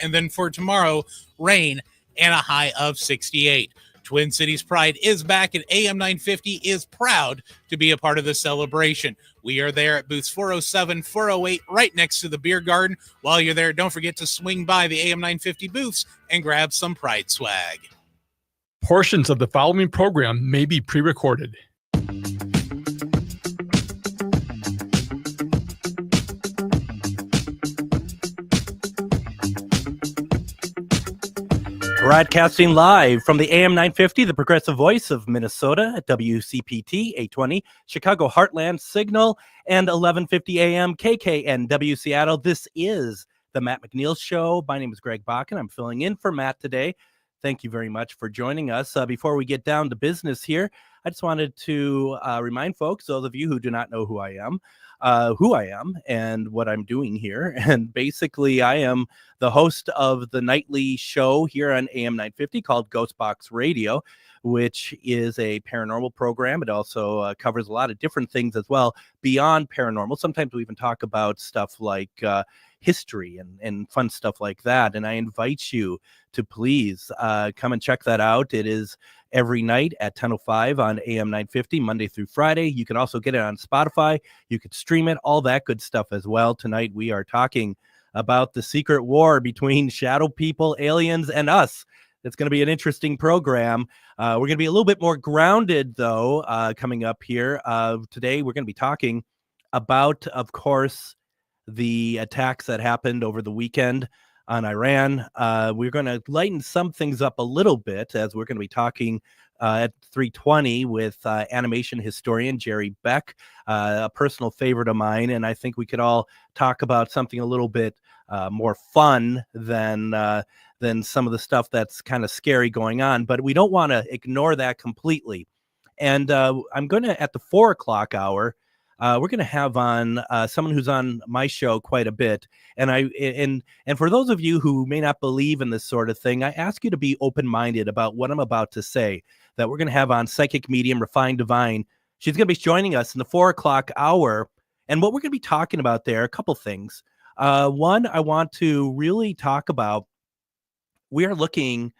And then for tomorrow, rain and a high of 68. Twin Cities Pride is back, and AM 950 is proud to be a part of the celebration. We are there at booths 407, 408, right next to the beer garden. While you're there, don't forget to swing by the AM 950 booths and grab some Pride swag. Portions of the following program may be pre-recorded. Broadcasting live from the AM 950, the progressive voice of Minnesota at WCPT 820, Chicago Heartland Signal, and 1150 AM KKNW Seattle. This is the Matt McNeil Show. My name is Greg Bakken. I'm filling in for Matt today. Thank you very much for joining us. Before we get down to business here, I just wanted to remind folks, those of you who do not know who I am and what I'm doing here. And basically, I am the host of the nightly show here on AM 950 called Ghost Box Radio, which is a paranormal program. It also covers a lot of different things as well beyond paranormal. Sometimes we even talk about stuff like history and fun stuff like that. And I invite you to please come and check that out. It is every night at 10:05 on AM 950, Monday through Friday. You can also get it on Spotify. You could stream it, all that good stuff as well. Tonight we are talking about the secret war between shadow people, aliens, and us. It's going to be an interesting program. We're going to be a little bit more grounded, though, coming up here. Today we're going to be talking about, of course, the attacks that happened over the weekend on Iran. We're going to lighten some things up a little bit, as we're going to be talking at 3:20 with animation historian Jerry Beck, a personal favorite of mine. And I think we could all talk about something a little bit more fun than some of the stuff that's kind of scary going on. But we don't want to ignore that completely. And I'm going to, at the 4 o'clock hour, we're going to have on someone who's on my show quite a bit. And for those of you who may not believe in this sort of thing, I ask you to be open-minded about what I'm about to say, that we're going to have on psychic medium Refined Divine. She's going to be joining us in the 4 o'clock hour. And what we're going to be talking about there, a couple things. One, I want to really talk about, we are looking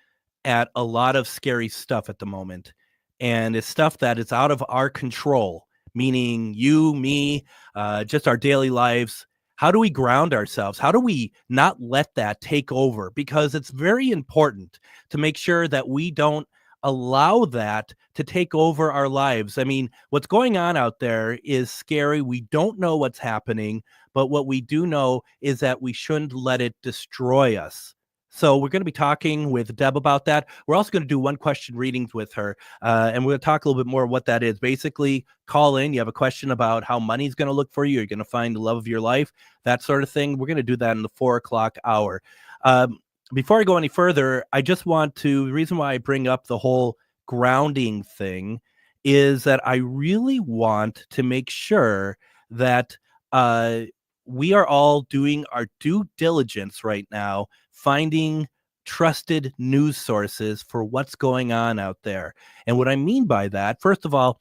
at a lot of scary stuff at the moment. And it's stuff that is out of our control. Meaning you, me, just our daily lives. How do we ground ourselves? How do we not let that take over? Because it's very important to make sure that we don't allow that to take over our lives. I mean, what's going on out there is scary. We don't know what's happening, but what we do know is that we shouldn't let it destroy us. So we're going to be talking with Deb about that. We're also going to do one question readings with her, and we're going to talk a little bit more what that is. Basically, call in. You have a question about how money's going to look for you. You're going to find the love of your life, that sort of thing. We're going to do that in the 4 o'clock hour. Before I go any further, I just want to, the reason why I bring up the whole grounding thing is that I really want to make sure that we are all doing our due diligence right now, finding trusted news sources for what's going on out there. And what I mean by that, first of all,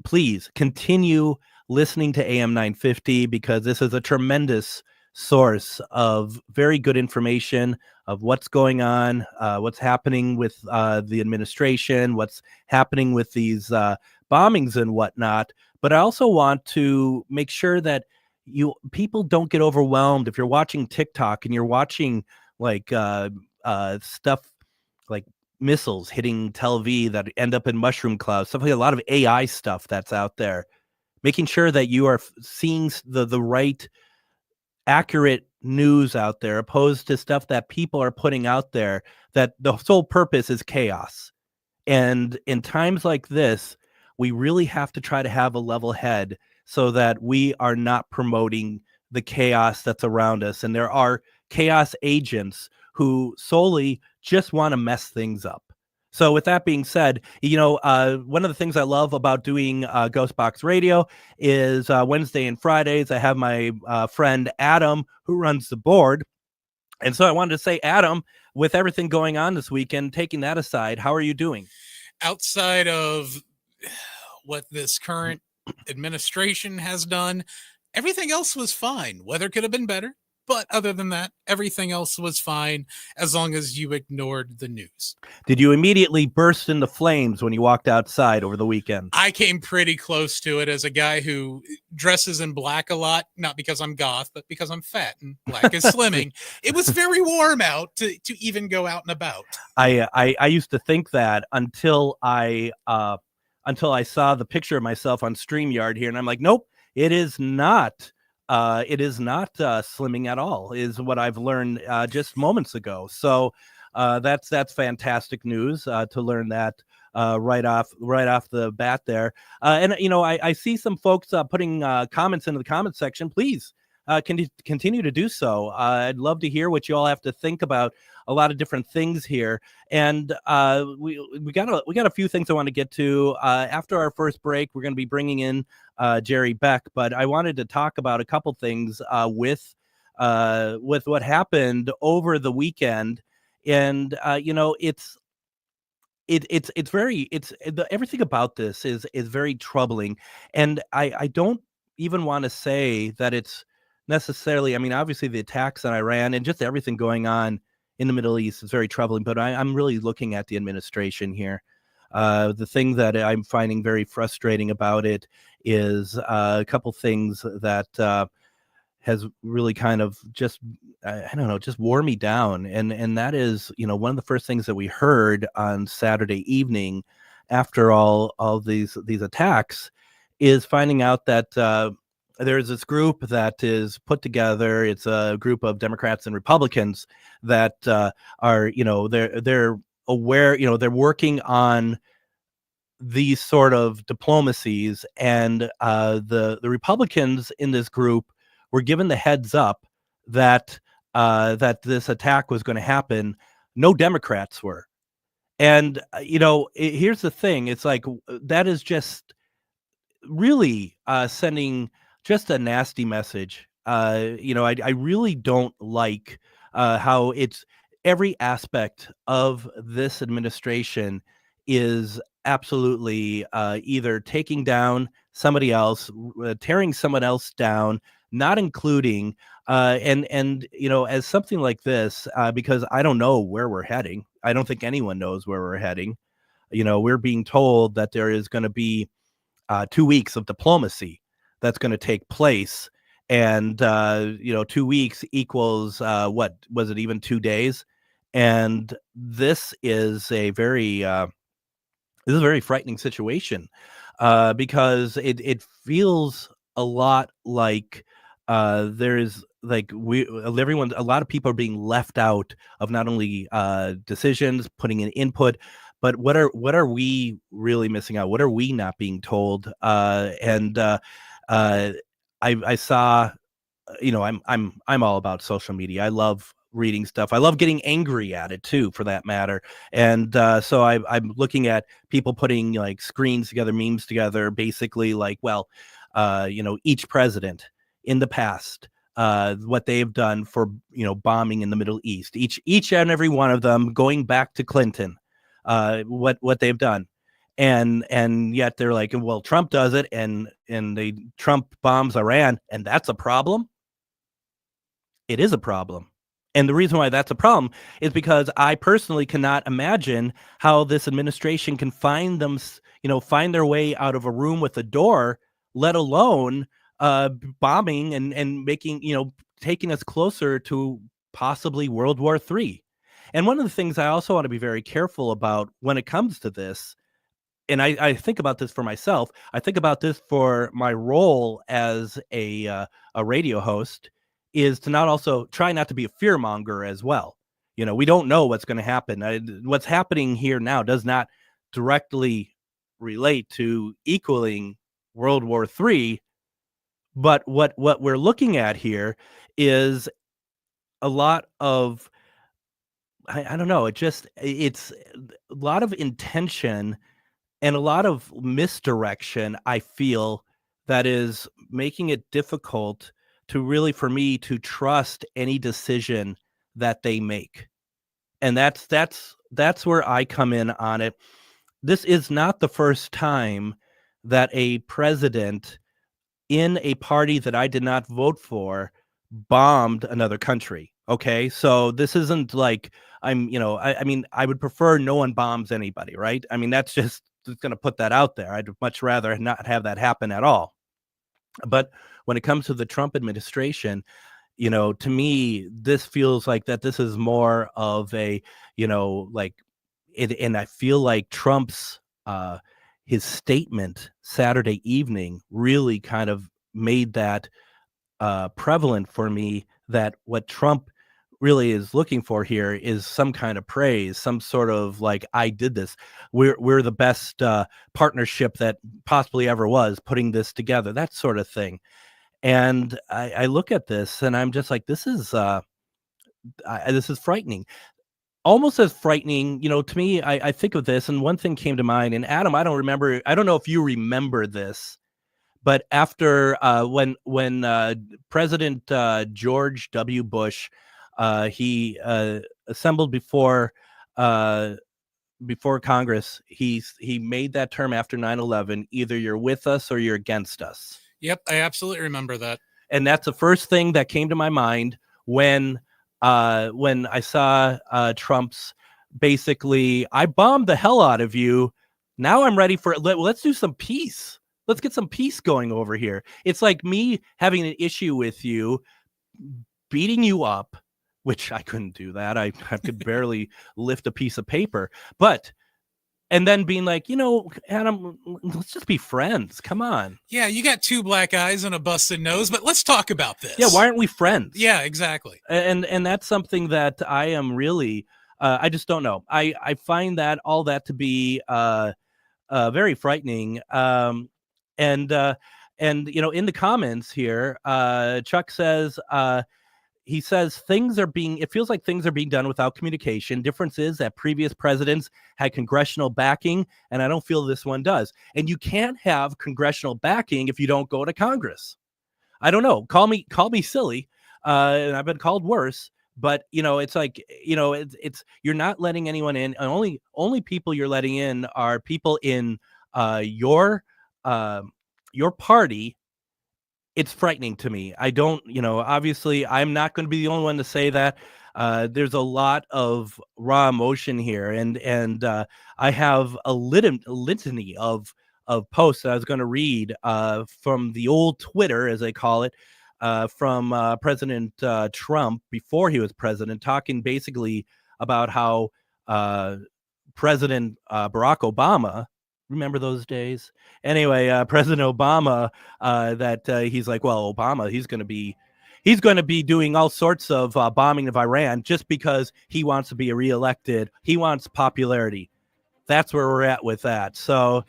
please continue listening to AM 950, because this is a tremendous source of very good information of what's going on, what's happening with the administration, what's happening with these bombings and whatnot. But I also want to make sure that people don't get overwhelmed. If you're watching TikTok and you're watching like stuff like missiles hitting Tel Aviv that end up in mushroom clouds, stuff like a lot of AI stuff that's out there, making sure that you are seeing the right accurate news out there, opposed to stuff that people are putting out there that the sole purpose is chaos. And in times like this, we really have to try to have a level head so that we are not promoting the chaos that's around us. And there are chaos agents who solely just want to mess things up. So with that being said, one of the things I love about doing Ghost Box Radio is Wednesday and Fridays, I have my friend Adam who runs the board. And so I wanted to say, Adam, with everything going on this weekend, taking that aside, how are you doing? Outside of what this current administration has done, everything else was fine. Weather could have been better. But other than that, everything else was fine as long as you ignored the news. Did you immediately burst into flames when you walked outside over the weekend? I came pretty close to it as a guy who dresses in black a lot, not because I'm goth, but because I'm fat and black is slimming. It was very warm out to even go out and about. I used to think that until I saw the picture of myself on StreamYard here, and I'm like, nope, it is not. It is not slimming at all, is what I've learned just moments ago. So that's fantastic news to learn that right off the bat there. And I see some folks putting comments into the comment section. Please continue to do so. I'd love to hear what you all have to think about a lot of different things here. And we got a few things I want to get to after our first break. We're going to be bringing in Jerry Beck, but I wanted to talk about a couple things with what happened over the weekend. And everything about this is very troubling. And I don't even want to say that it's necessarily, I mean, obviously the attacks on Iran and just everything going on in the Middle East is very troubling, but I'm really looking at the administration here. The thing that I'm finding very frustrating about it is a couple things that has really kind of just, I don't know, just wore me down. And that is, one of the first things that we heard on Saturday evening after all these attacks is finding out that there's this group that is put together. It's a group of Democrats and Republicans that are, they're aware, they're working on these sort of diplomacies, and the Republicans in this group were given the heads up that this attack was going to happen. No Democrats were. And, here's the thing. It's like, that is just really sending just a nasty message. I really don't like how it's every aspect of this administration is absolutely either taking down somebody else, tearing someone else down, not including and as something like this, because I don't know where we're heading. I don't think anyone knows where we're heading. We're being told that there is going to be 2 weeks of diplomacy that's going to take place. And, 2 weeks equals, what was it, even 2 days? And this is a very frightening situation because it feels a lot like there's like a lot of people are being left out of not only decisions, putting in input, but what are we really missing out? What are we not being told? I saw, I'm all about social media. I love reading stuff. I love getting angry at it too, for that matter. And so I'm looking at people putting like screens together, memes together, basically like, well, each president in the past, what they've done for, bombing in the Middle East, each and every one of them going back to Clinton, what they've done. And yet they're like, well, Trump does it and Trump bombs Iran, and that's a problem. It is a problem. And the reason why that's a problem is because I personally cannot imagine how this administration can find their way out of a room with a door, let alone bombing and making, taking us closer to possibly World War III. And one of the things I also want to be very careful about when it comes to this, and I think about this for myself, I think about this for my role as a radio host, is to try not to be a fearmonger as well. We don't know what's going to happen. What's happening here now does not directly relate to equaling World War III, but what we're looking at here is a lot of, I don't know, it's a lot of intention and a lot of misdirection, I feel, that is making it difficult for me to trust any decision that they make. And that's where I come in on it. This is not the first time that a president in a party that I did not vote for bombed another country. Okay, so this isn't like I mean, I would prefer no one bombs anybody, right? I mean, that's just going to put that out there. I'd much rather not have that happen at all. But when it comes to the Trump administration, to me, this feels like that this is more of a, like it, and I feel like Trump's his statement Saturday evening really kind of made that prevalent for me, that what Trump really is looking for here is some kind of praise, some sort of like, I did this. We're the best partnership that possibly ever was, putting this together, that sort of thing. And I look at this and I'm just like, this is frightening. Almost as frightening, to me. I think of this, and one thing came to mind. And Adam, I don't know if you remember this, but after when President George W. Bush, he assembled before Congress, he made that term after 9/11, either you're with us or you're against us. Yep, I absolutely remember that. And that's the first thing that came to my mind when I saw Trump's basically, I bombed the hell out of you. Now I'm ready for it. Let's do some peace. Let's get some peace going over here. It's like me having an issue with you, beating you up, which I couldn't do that. I could barely lift a piece of paper, and then being like, Adam, let's just be friends. Come on. Yeah, you got two black eyes and a busted nose, but let's talk about this. Yeah, why aren't we friends? Yeah, exactly. And that's something that I am really, I just don't know. I find that all that to be very frightening. And in the comments here, Chuck says, he says it feels like things are being done without communication. Difference is that previous presidents had congressional backing, and I don't feel this one does. And you can't have congressional backing if you don't go to Congress. I don't know. Call me silly. And I've been called worse, but it's like, it's you're not letting anyone in. And only people you're letting in are people in your party. It's frightening to me. I don't, obviously I'm not going to be the only one to say that. There's a lot of raw emotion here, and I have a litany of posts that I was going to read from the old Twitter, as they call it, from President Trump before he was president, talking basically about how President Barack Obama. Remember those days? Anyway, President Obama, he's like, well, Obama, he's going to be doing all sorts of bombing of Iran just because he wants to be reelected. He wants popularity. That's where we're at with that. So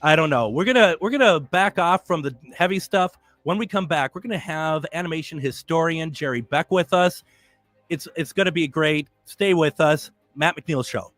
I don't know. We're gonna back off from the heavy stuff. When we come back, we're gonna have animation historian Jerry Beck with us. It's gonna be great. Stay with us. Matt McNeil Show.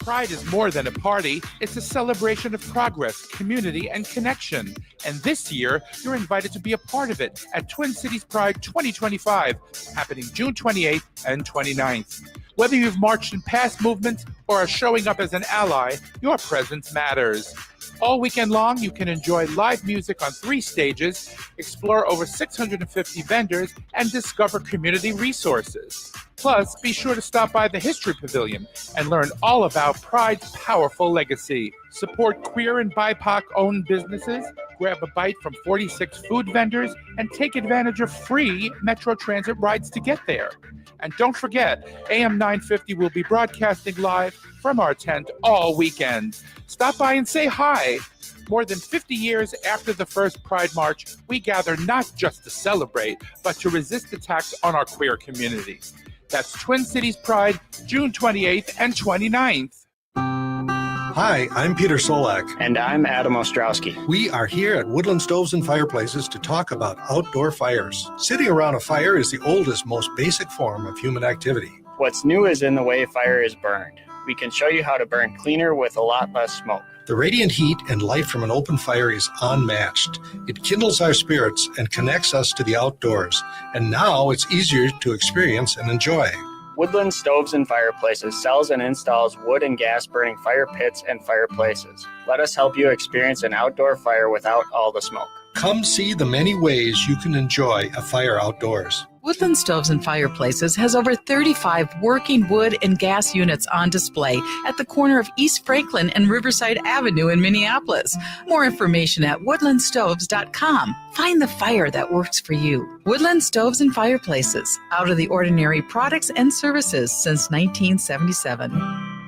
Pride is more than a party. It's a celebration of progress, community, and connection. And this year, you're invited to be a part of it at Twin Cities Pride 2025, happening June 28th and 29th. Whether you've marched in past movements or are showing up as an ally, your presence matters. All weekend long, you can enjoy live music on 3 stages, explore over 650 vendors, and discover community resources. Plus, be sure to stop by the History Pavilion and learn all about Pride's powerful legacy. Support queer and BIPOC-owned businesses, grab a bite from 46 food vendors, and take advantage of free Metro Transit rides to get there. And don't forget, AM 950 will be broadcasting live from our tent all weekend. Stop by and say hi. More than 50 years after the first Pride March, we gather not just to celebrate, but to resist attacks on our queer community. That's Twin Cities Pride, June 28th and 29th. Hi, I'm Peter Solak. And I'm Adam Ostrowski. We are here at Woodland Stoves and Fireplaces to talk about outdoor fires. Sitting around a fire is the oldest, most basic form of human activity. What's new is in the way fire is burned. We can show you how to burn cleaner with a lot less smoke. The radiant heat and light from an open fire is unmatched. It kindles our spirits and connects us to the outdoors. And now it's easier to experience and enjoy. Woodland Stoves and Fireplaces sells and installs wood and gas burning fire pits and fireplaces. Let us help you experience an outdoor fire without all the smoke. Come see the many ways you can enjoy a fire outdoors. Woodland Stoves and Fireplaces has over 35 working wood and gas units on display at the corner of East Franklin and Riverside Avenue in Minneapolis. More information at woodlandstoves.com. Find the fire that works for you. Woodland Stoves and Fireplaces, out of the ordinary products and services since 1977.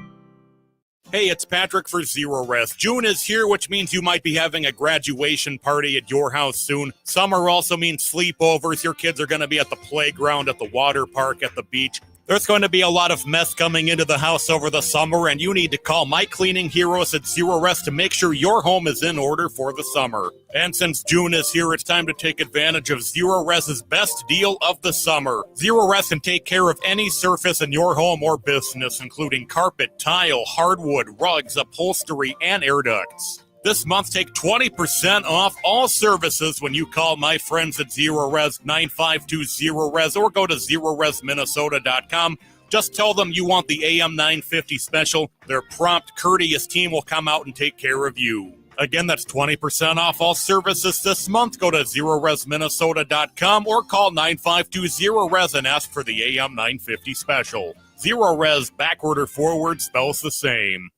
Hey, it's Patrick for Zero Rest. June is here, which means you might be having a graduation party at your house soon. Summer also means sleepovers. Your kids are going to be at the playground, at the water park, at the beach. There's going to be a lot of mess coming into the house over the summer, and you need to call my cleaning heroes at Zero Rest to make sure your home is in order for the summer. And since June is here, it's time to take advantage of Zero Rest's best deal of the summer. Zero Rest can take care of any surface in your home or business, including carpet, tile, hardwood, rugs, upholstery, and air ducts. This month, take 20% off all services when you call my friends at Zero Res 9520-RES or go to ZeroResMinnesota.com. Just tell them you want the AM 950 special. Their prompt, courteous team will come out and take care of you. Again, that's 20% off all services this month. Go to ZeroResMinnesota.com or call 9520-RES and ask for the AM 950 special. Zero Res, backward or forward, spells the same.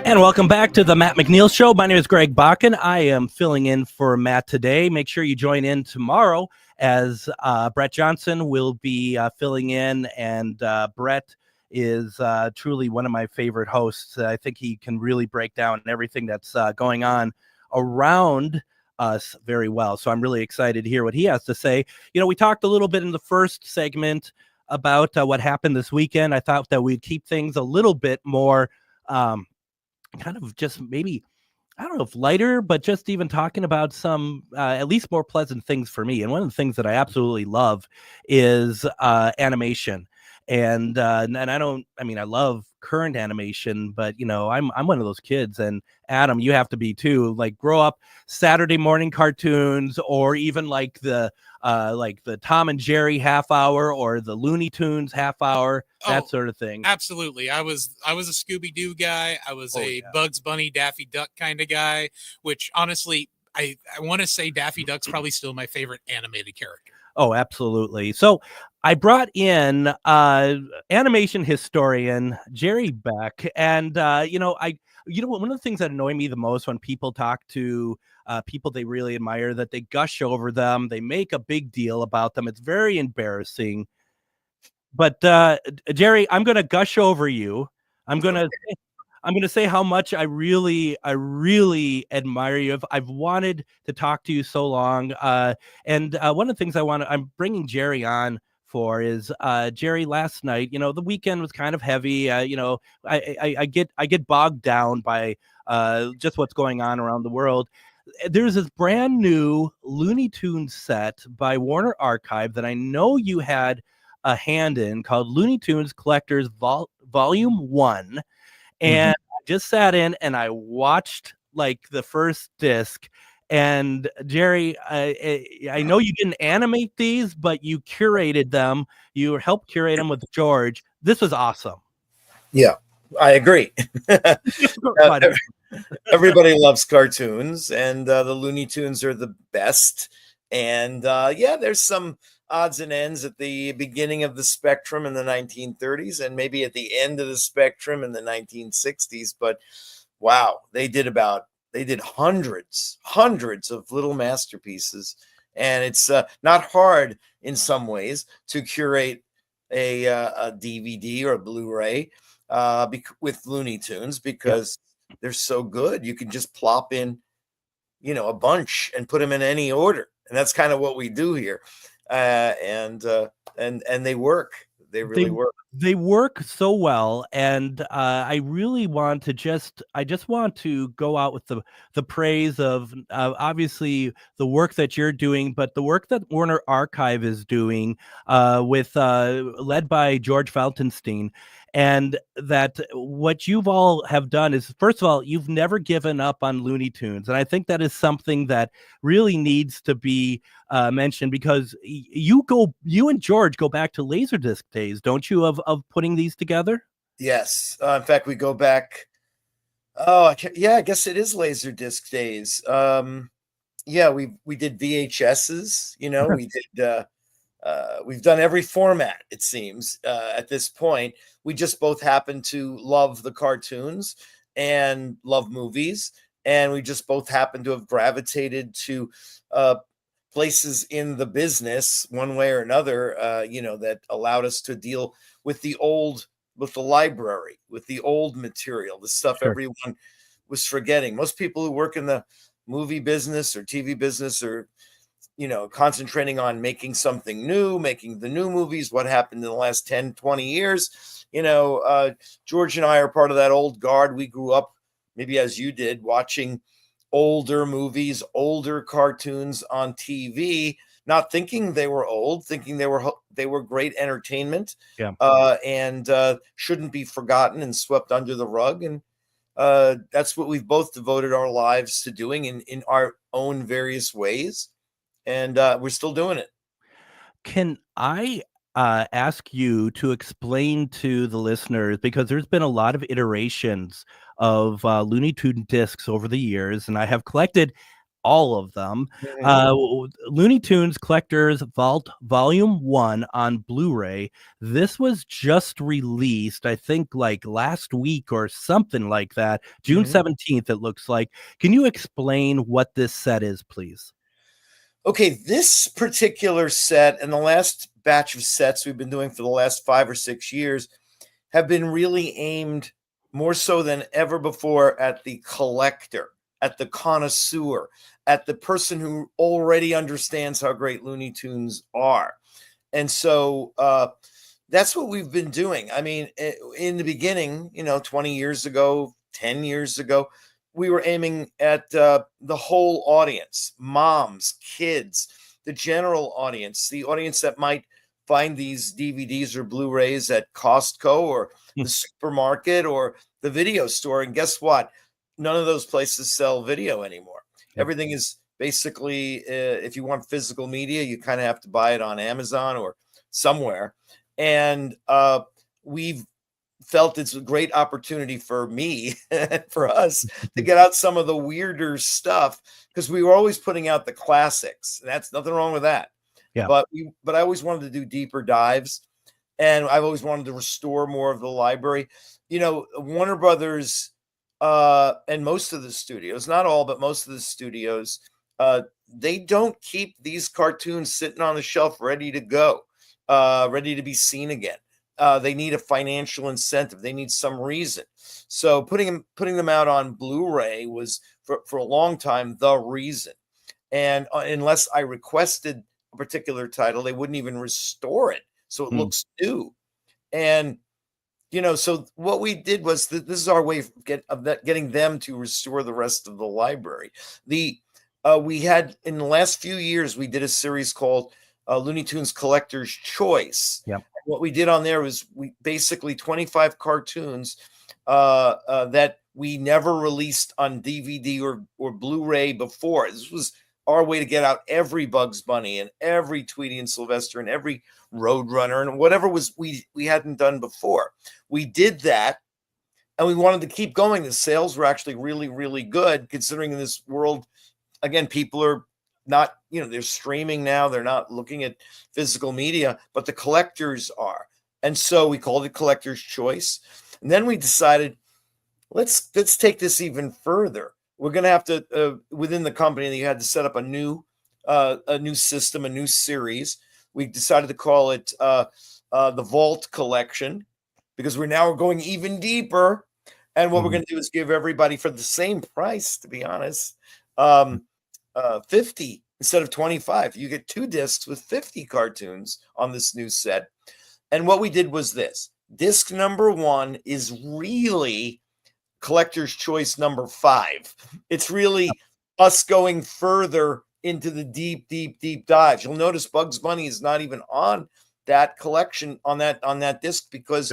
And welcome back to the Matt McNeil Show. My name is Greg Bakken. I am filling in for Matt today. Make sure you join in tomorrow as Brett Johnson will be filling in. And Brett is truly one of my favorite hosts. I think he can really break down everything that's going on around us very well. So I'm really excited to hear what he has to say. You know, we talked a little bit in the first segment about what happened this weekend. I thought that we'd keep things a little bit more kind of just maybe, I don't know if lighter, but just even talking about some at least more pleasant things for me. And one of the things that I absolutely love is animation. And I love current animation, but you know, I'm one of those kids, and Adam, you have to be too. Like, grow up Saturday morning cartoons, or even like the Tom and Jerry half hour or the Looney Tunes half hour, that sort of thing. Absolutely. I was a Scooby-Doo guy. I was Bugs Bunny, Daffy Duck kind of guy, which honestly, I want to say Daffy Duck's probably still my favorite animated character. Oh, absolutely. So I brought in animation historian Jerry Beck, and one of the things that annoy me the most when people talk to people they really admire, that they gush over them, they make a big deal about them. It's very embarrassing. But Jerry, I'm going to gush over you. I'm going to say how much I really admire you. I've wanted to talk to you so long. And one of the things I'm bringing Jerry on for is Jerry, last night, you know, the weekend was kind of heavy. I get bogged down by just what's going on around the world. There's this brand new Looney Tunes set by Warner Archive that I know you had a hand in, called Looney Tunes Collectors Volume 1. And I just sat in and I watched like the first disc. And Jerry, I know you didn't animate these, but you curated them. You helped curate them with George. This was awesome. Yeah, I agree. Everybody loves cartoons, and the Looney Tunes are the best. And there's some odds and ends at the beginning of the spectrum in the 1930s, and maybe at the end of the spectrum in the 1960s. But wow, they did hundreds of little masterpieces, and it's not hard in some ways to curate a DVD or a Blu-ray with Looney Tunes, because they're so good. You can just plop in, you know, a bunch and put them in any order, and that's kind of what we do here. And they work. They really work. They work so well, and I really want to just want to go out with the praise of obviously the work that you're doing, but the work that Warner Archive is doing with led by George Feltenstein. And that what you've all have done is, first of all, you've never given up on Looney Tunes. And I think that is something that really needs to be mentioned, because you and George go back to Laserdisc days, don't you, of putting these together? Yes. In fact, we go back Oh, yeah, I guess it is Laserdisc days. Yeah, we did VHSs. We did. We've done every format, it seems, at this point. We just both happen to love the cartoons and love movies, and we just both happen to have gravitated to places in the business one way or another, that allowed us to deal with with the library, with the old material, the stuff everyone was forgetting. Most people who work in the movie business or TV business are concentrating on making something new, making the new movies, what happened in the last 10, 20 years. George and I are part of that old guard. We grew up, maybe as you did, watching older movies, older cartoons on TV, not thinking they were old, thinking they were great entertainment, and shouldn't be forgotten and swept under the rug. And that's what we've both devoted our lives to doing in our own various ways. And we're still doing it. Can I ask you to explain to the listeners, because there's been a lot of iterations of Looney Tune discs over the years, and I have collected all of them. Looney Tunes Collector's Vault Volume 1 on Blu-ray. This was just released, I think, like last week or something like that. June 17th, it looks like. Can you explain what this set is, please? Okay, this particular set and the last batch of sets we've been doing for the last 5 or 6 years have been really aimed more so than ever before at the collector, at the connoisseur, at the person who already understands how great Looney Tunes are. And so that's what we've been doing. I mean, in the beginning, 20 years ago, 10 years ago, we were aiming at the whole audience, moms, kids, the general audience, the audience that might find these DVDs or Blu-rays at Costco or the supermarket or the video store. And guess what? None of those places sell video anymore. Everything is basically, if you want physical media, you kind of have to buy it on Amazon or somewhere. And we've felt it's a great opportunity for me, for us, to get out some of the weirder stuff, because we were always putting out the classics. That's nothing wrong with that. Yeah. But I always wanted to do deeper dives, and I've always wanted to restore more of the library. Warner Brothers and most of the studios, not all, but most of the studios, they don't keep these cartoons sitting on the shelf ready to go, ready to be seen again. They need a financial incentive. They need some reason. So putting them out on Blu-ray was for a long time the reason. And unless I requested a particular title, they wouldn't even restore it, so it looks new. And so what we did was this is our way of getting them to restore the rest of the library. We had, in the last few years, we did a series called Looney Tunes Collector's Choice. Yep. What we did on there was we basically 25 cartoons that we never released on DVD or Blu-ray before. This was our way to get out every Bugs Bunny and every Tweety and Sylvester and every Roadrunner and whatever was we hadn't done before. We did that, and we wanted to keep going. The sales were actually really, really good, considering in this world, again, people are not, they're streaming now. They're not looking at physical media, but the collectors are. And so we called it Collector's Choice. And then we decided, let's take this even further. We're going to have to, within the company, you had to set up a new system, a new series. We decided to call it the Vault Collection, because we're now going even deeper. And what we're going to do is give everybody, for the same price, to be honest, 50 instead of 25. You get 2 discs with 50 cartoons on this new set. And what we did was this. Disc number 1 is really Collector's Choice number 5. It's really us going further into the deep, deep, deep dives. You'll notice Bugs Bunny is not even on that collection, on that disc, because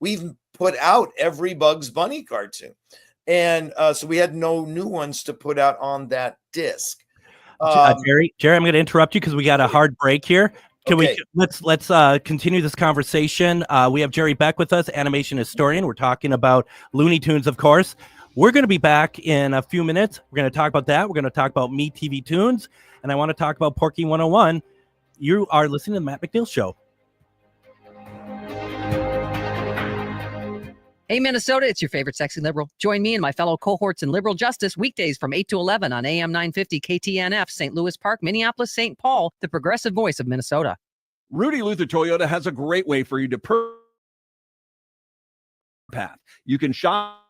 we've put out every Bugs Bunny cartoon. And so we had no new ones to put out on that disc. Jerry, I'm going to interrupt you because we got a hard break here. Let's continue this conversation. We have Jerry Beck with us, animation historian. We're talking about Looney Tunes, of course. We're going to be back in a few minutes. We're going to talk about that. We're going to talk about Me TV Tunes, and I want to talk about Porky 101. You are listening to the Matt McNeil Show. Hey, Minnesota, it's your favorite sexy liberal. Join me and my fellow cohorts in liberal justice weekdays from 8 to 11 on AM 950 KTNF, St. Louis Park, Minneapolis, St. Paul, the progressive voice of Minnesota. Rudy Luther Toyota has a great way for you to path. You can shop.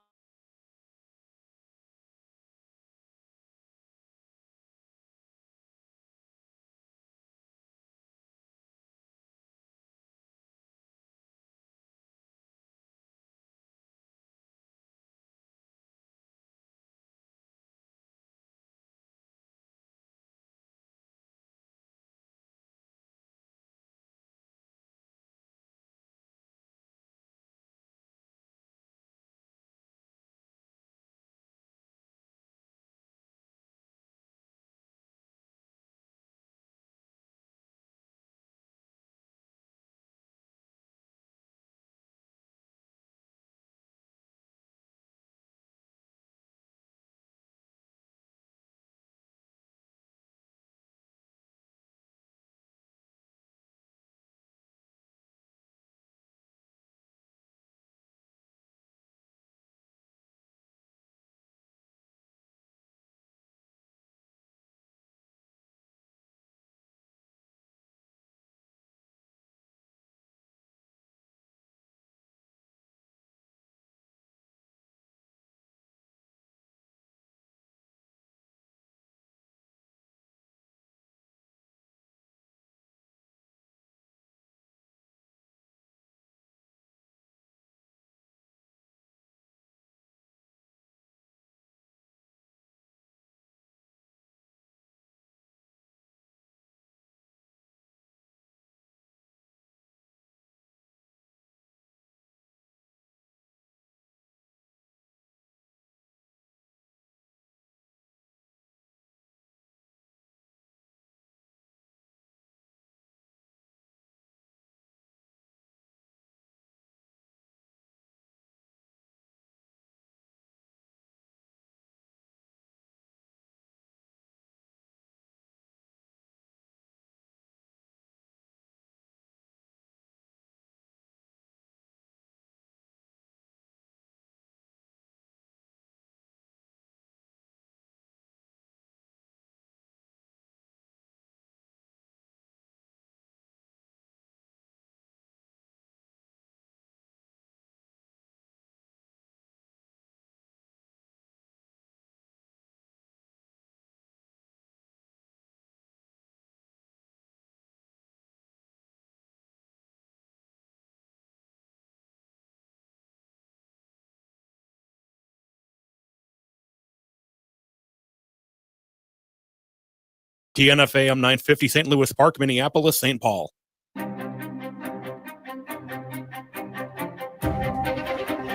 TNFAM 950, St. Louis Park, Minneapolis, St. Paul.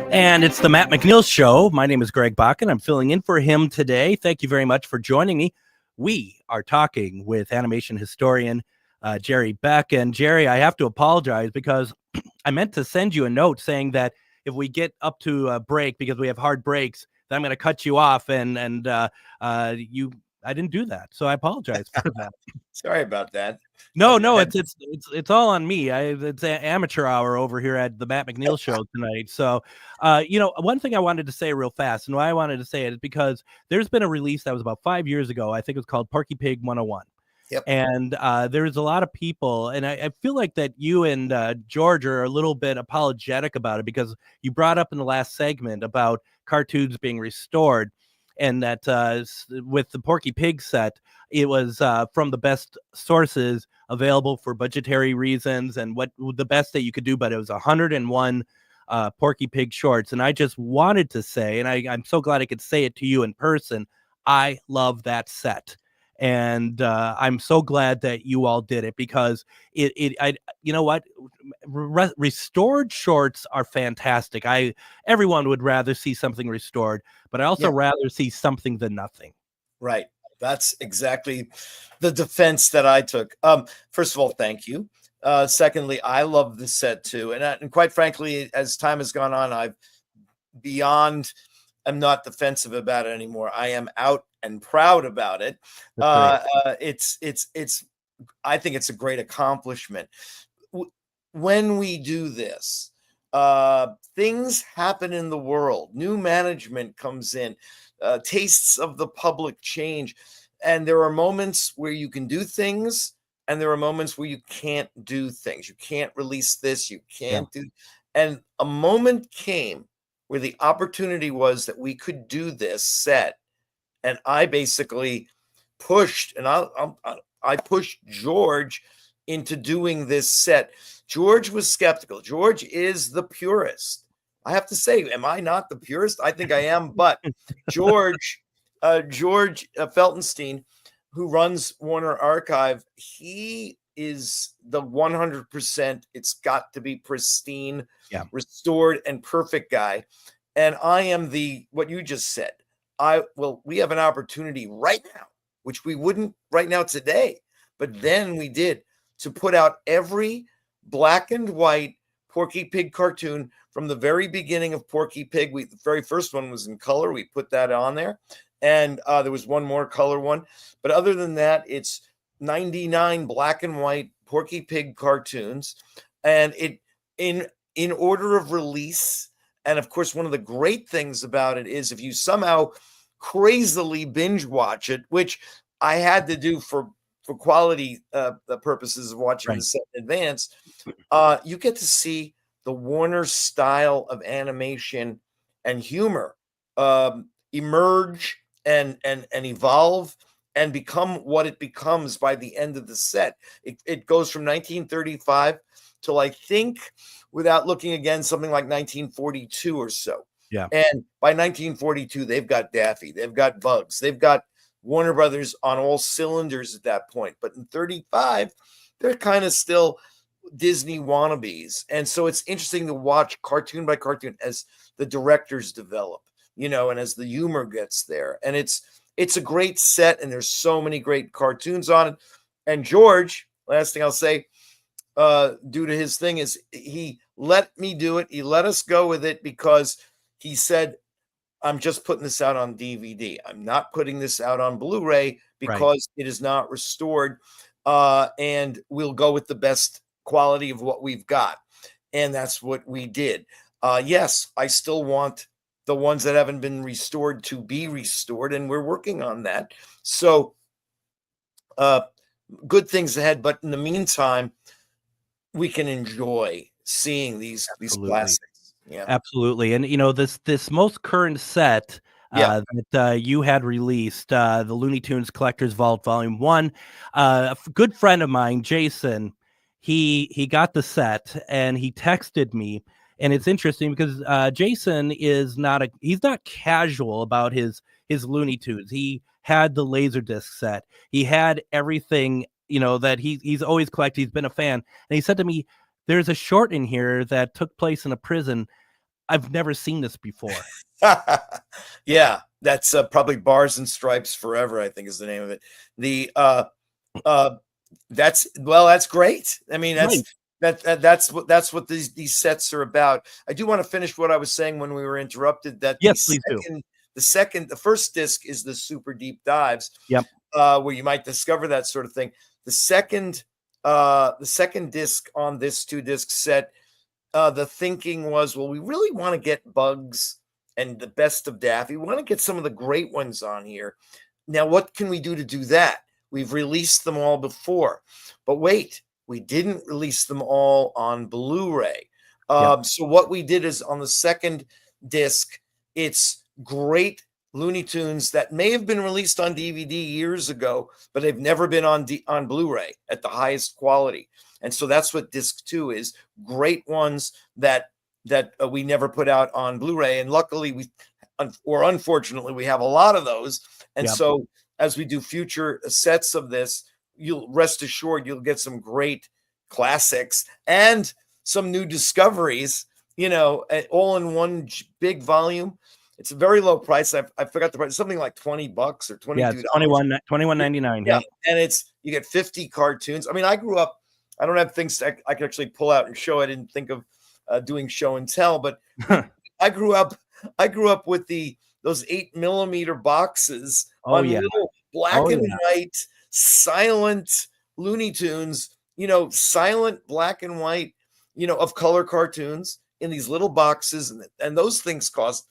And it's the Matt McNeil Show. My name is Greg Bach, and I'm filling in for him today. Thank you very much for joining me. We are talking with animation historian Jerry Beck. And Jerry, I have to apologize because I meant to send you a note saying that if we get up to a break, because we have hard breaks, then I'm going to cut you off. I didn't do that, so I apologize for that. Sorry about that. No, it's all on me. It's amateur hour over here at the Matt McNeil Show tonight. So, one thing I wanted to say real fast, and why I wanted to say it is because there's been a release that was about 5 years ago. I think it was called Porky Pig 101. Yep. And there's a lot of people, and I feel like that you and George are a little bit apologetic about it because you brought up in the last segment about cartoons being restored. And that with the Porky Pig set, it was from the best sources available for budgetary reasons and what the best that you could do. But it was 101 Porky Pig shorts. And I just wanted to say, and I'm so glad I could say it to you in person, I love that set. And I'm so glad that you all did it because restored shorts are fantastic. Everyone would rather see something restored, but I also rather see something than nothing. Right. That's exactly the defense that I took. First of all, thank you. Secondly, I love the set too. And quite frankly, as time has gone on, I've beyond am not defensive about it anymore. I am out and proud about it. It's I think it's a great accomplishment. When we do this, things happen in the world. New management comes in, tastes of the public change, and there are moments where you can do things, and there are moments where you can't do things. You can't release this. You can't do. And a moment came where the opportunity was that we could do this set, and I basically pushed, and I pushed George into doing this set. George was skeptical. George is the purist. I have to say, am I not the purist? I think I am. But George Feltenstein, who runs Warner Archive, he is the 100%. It's got to be pristine, restored, and perfect guy. And I am the what you just said. We have an opportunity right now, which we wouldn't right now today, but then we did, to put out every black and white Porky Pig cartoon from the very beginning of Porky Pig. The very first one was in color. We put that on there. And there was one more color one. But other than that, it's 99 black and white Porky Pig cartoons. And it in order of release. And of course, one of the great things about it is if you somehow crazily binge watch it, which I had to do for quality purposes of watching the set in advance, you get to see the Warner style of animation and humor emerge and evolve and become what it becomes by the end of the set. It goes from 1935 till, I think, without looking again, something like 1942 or so. Yeah. And by 1942, they've got Daffy, they've got Bugs, they've got Warner Brothers on all cylinders at that point. But in 35, they're kind of still Disney wannabes. And so it's interesting to watch cartoon by cartoon as the directors develop, and as the humor gets there. And it's a great set, and there's so many great cartoons on it. And George, last thing I'll say, due to his thing, is he let me do it. He let us go with it because he said, I'm just putting this out on DVD. I'm not putting this out on Blu-ray because it is not restored. And we'll go with the best quality of what we've got. And that's what we did. Yes, I still want the ones that haven't been restored to be restored, and we're working on that. So good things ahead. But in the meantime, we can enjoy seeing these classics. Yeah, absolutely. And this most current set that you had released, the Looney Tunes Collector's Vault Volume 1, a good friend of mine, Jason, he got the set and he texted me. And it's interesting because Jason is he's not casual about his Looney Tunes. He had the Laserdisc set. He had everything, that he's always collected. He's been a fan. And he said to me, there's a short in here that took place in a prison. I've never seen this before. Yeah, that's probably Bars and Stripes Forever, I think is the name of it. That's great. I mean, that's what these sets are about. I do want to finish what I was saying when we were interrupted. That yes, please do. The first disc is the super deep dives. Yep. Where you might discover that sort of thing. The second disc on this 2-disc set, the thinking was, well, we really want to get Bugs and the best of Daffy. We want to get some of the great ones on here. Now, what can we do to do that? We've released them all before, but wait, we didn't release them all on Blu-ray. So what we did is on the second disc, it's great Looney Tunes that may have been released on DVD years ago, but they've never been on Blu-ray at the highest quality. And so that's what disc 2 is. Great ones that we never put out on Blu-ray. And luckily unfortunately, we have a lot of those. And so as we do future sets of this, you'll rest assured you'll get some great classics and some new discoveries, all in one big volume. It's a very low price. I forgot the price. Something like $20 or $22. Yeah, $21.99. Yeah, and you get 50 cartoons. I mean, I grew up. I don't have things I could actually pull out and show. I didn't think of doing show and tell, but I grew up with the those 8mm boxes Oh, on yeah. little black Oh, and yeah. white silent Looney Tunes, silent black and white, of color cartoons in these little boxes, and those things cost,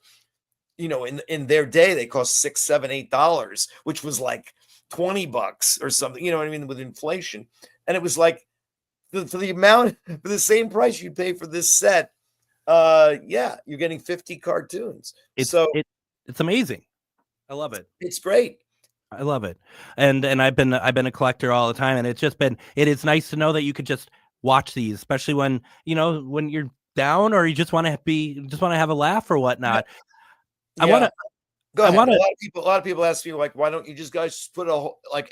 in their day they cost $6, $7, $8, which was like $20 or something, you know what I mean, with inflation. And it was like for the amount, for the same price you'd pay for this set, you're getting 50 cartoons. It's amazing. I love it. It's great. I love it. And I've been a collector all the time, and it is nice to know that you could just watch these, especially when you're down or you just want to have a laugh or whatnot. Yeah. I want to go ahead. A lot of people ask me, like, why don't you just guys put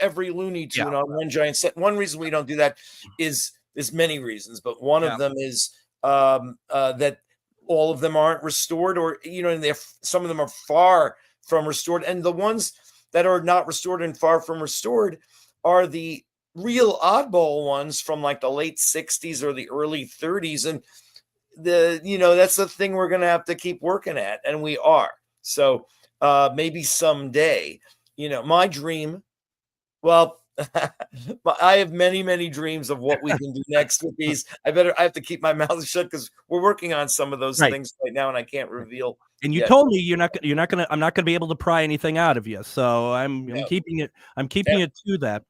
every Looney Tune on one giant set? One reason we don't do that is there's many reasons, but one of them is that all of them aren't restored, or and some of them are far from restored, and the ones that are not restored and far from restored are the real oddball ones from like the late 60s or the early 30s. And that's the thing we're going to have to keep working at. And we are. So maybe someday, my dream, well, I have many, many dreams of what we can do next with these. I have to keep my mouth shut because we're working on some of those things right now, and I can't reveal. And you told me I'm not gonna be able to pry anything out of you. So I'm keeping it to that.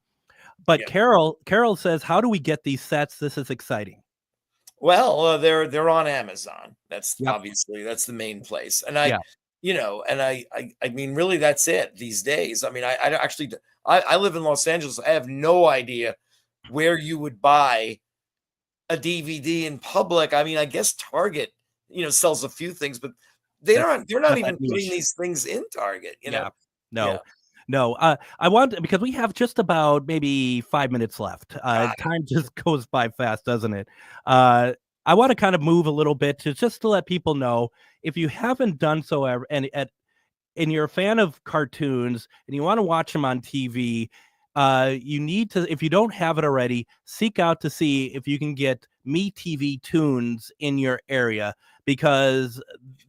But Carol and Carol says, how do we get these sets? This is exciting. Well, they're on Amazon. That's obviously that's the main place. And I mean, really, that's it these days. I mean, I live in Los Angeles. I have no idea where you would buy a DVD in public. I mean, I guess Target, sells a few things, but they're not even putting these things in Target. No. I want, because we have just about maybe 5 minutes left. Time just goes by fast, doesn't it? I want to kind of move a little bit to let people know, if you haven't done so ever, and you're a fan of cartoons and you want to watch them on TV, you need to, if you don't have it already, seek out to see if you can get MeTV Tunes in your area, because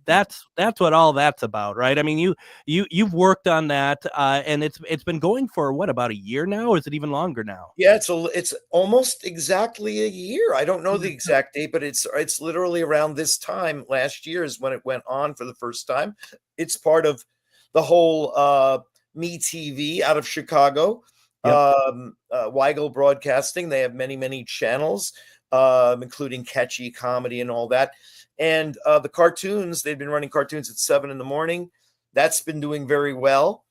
that's what all that's about, right? I mean, you've worked on that, and it's been going for what, about a year now, or is it even longer now? Yeah, it's almost exactly a year. I don't know the exact date, but it's literally around this time last year is when it went on for the first time. It's part of the whole MeTV out of Chicago. Weigel Broadcasting. They have many, many channels, including catchy comedy and all that. And the cartoons, they've been running cartoons at 7 a.m. That's been doing very well.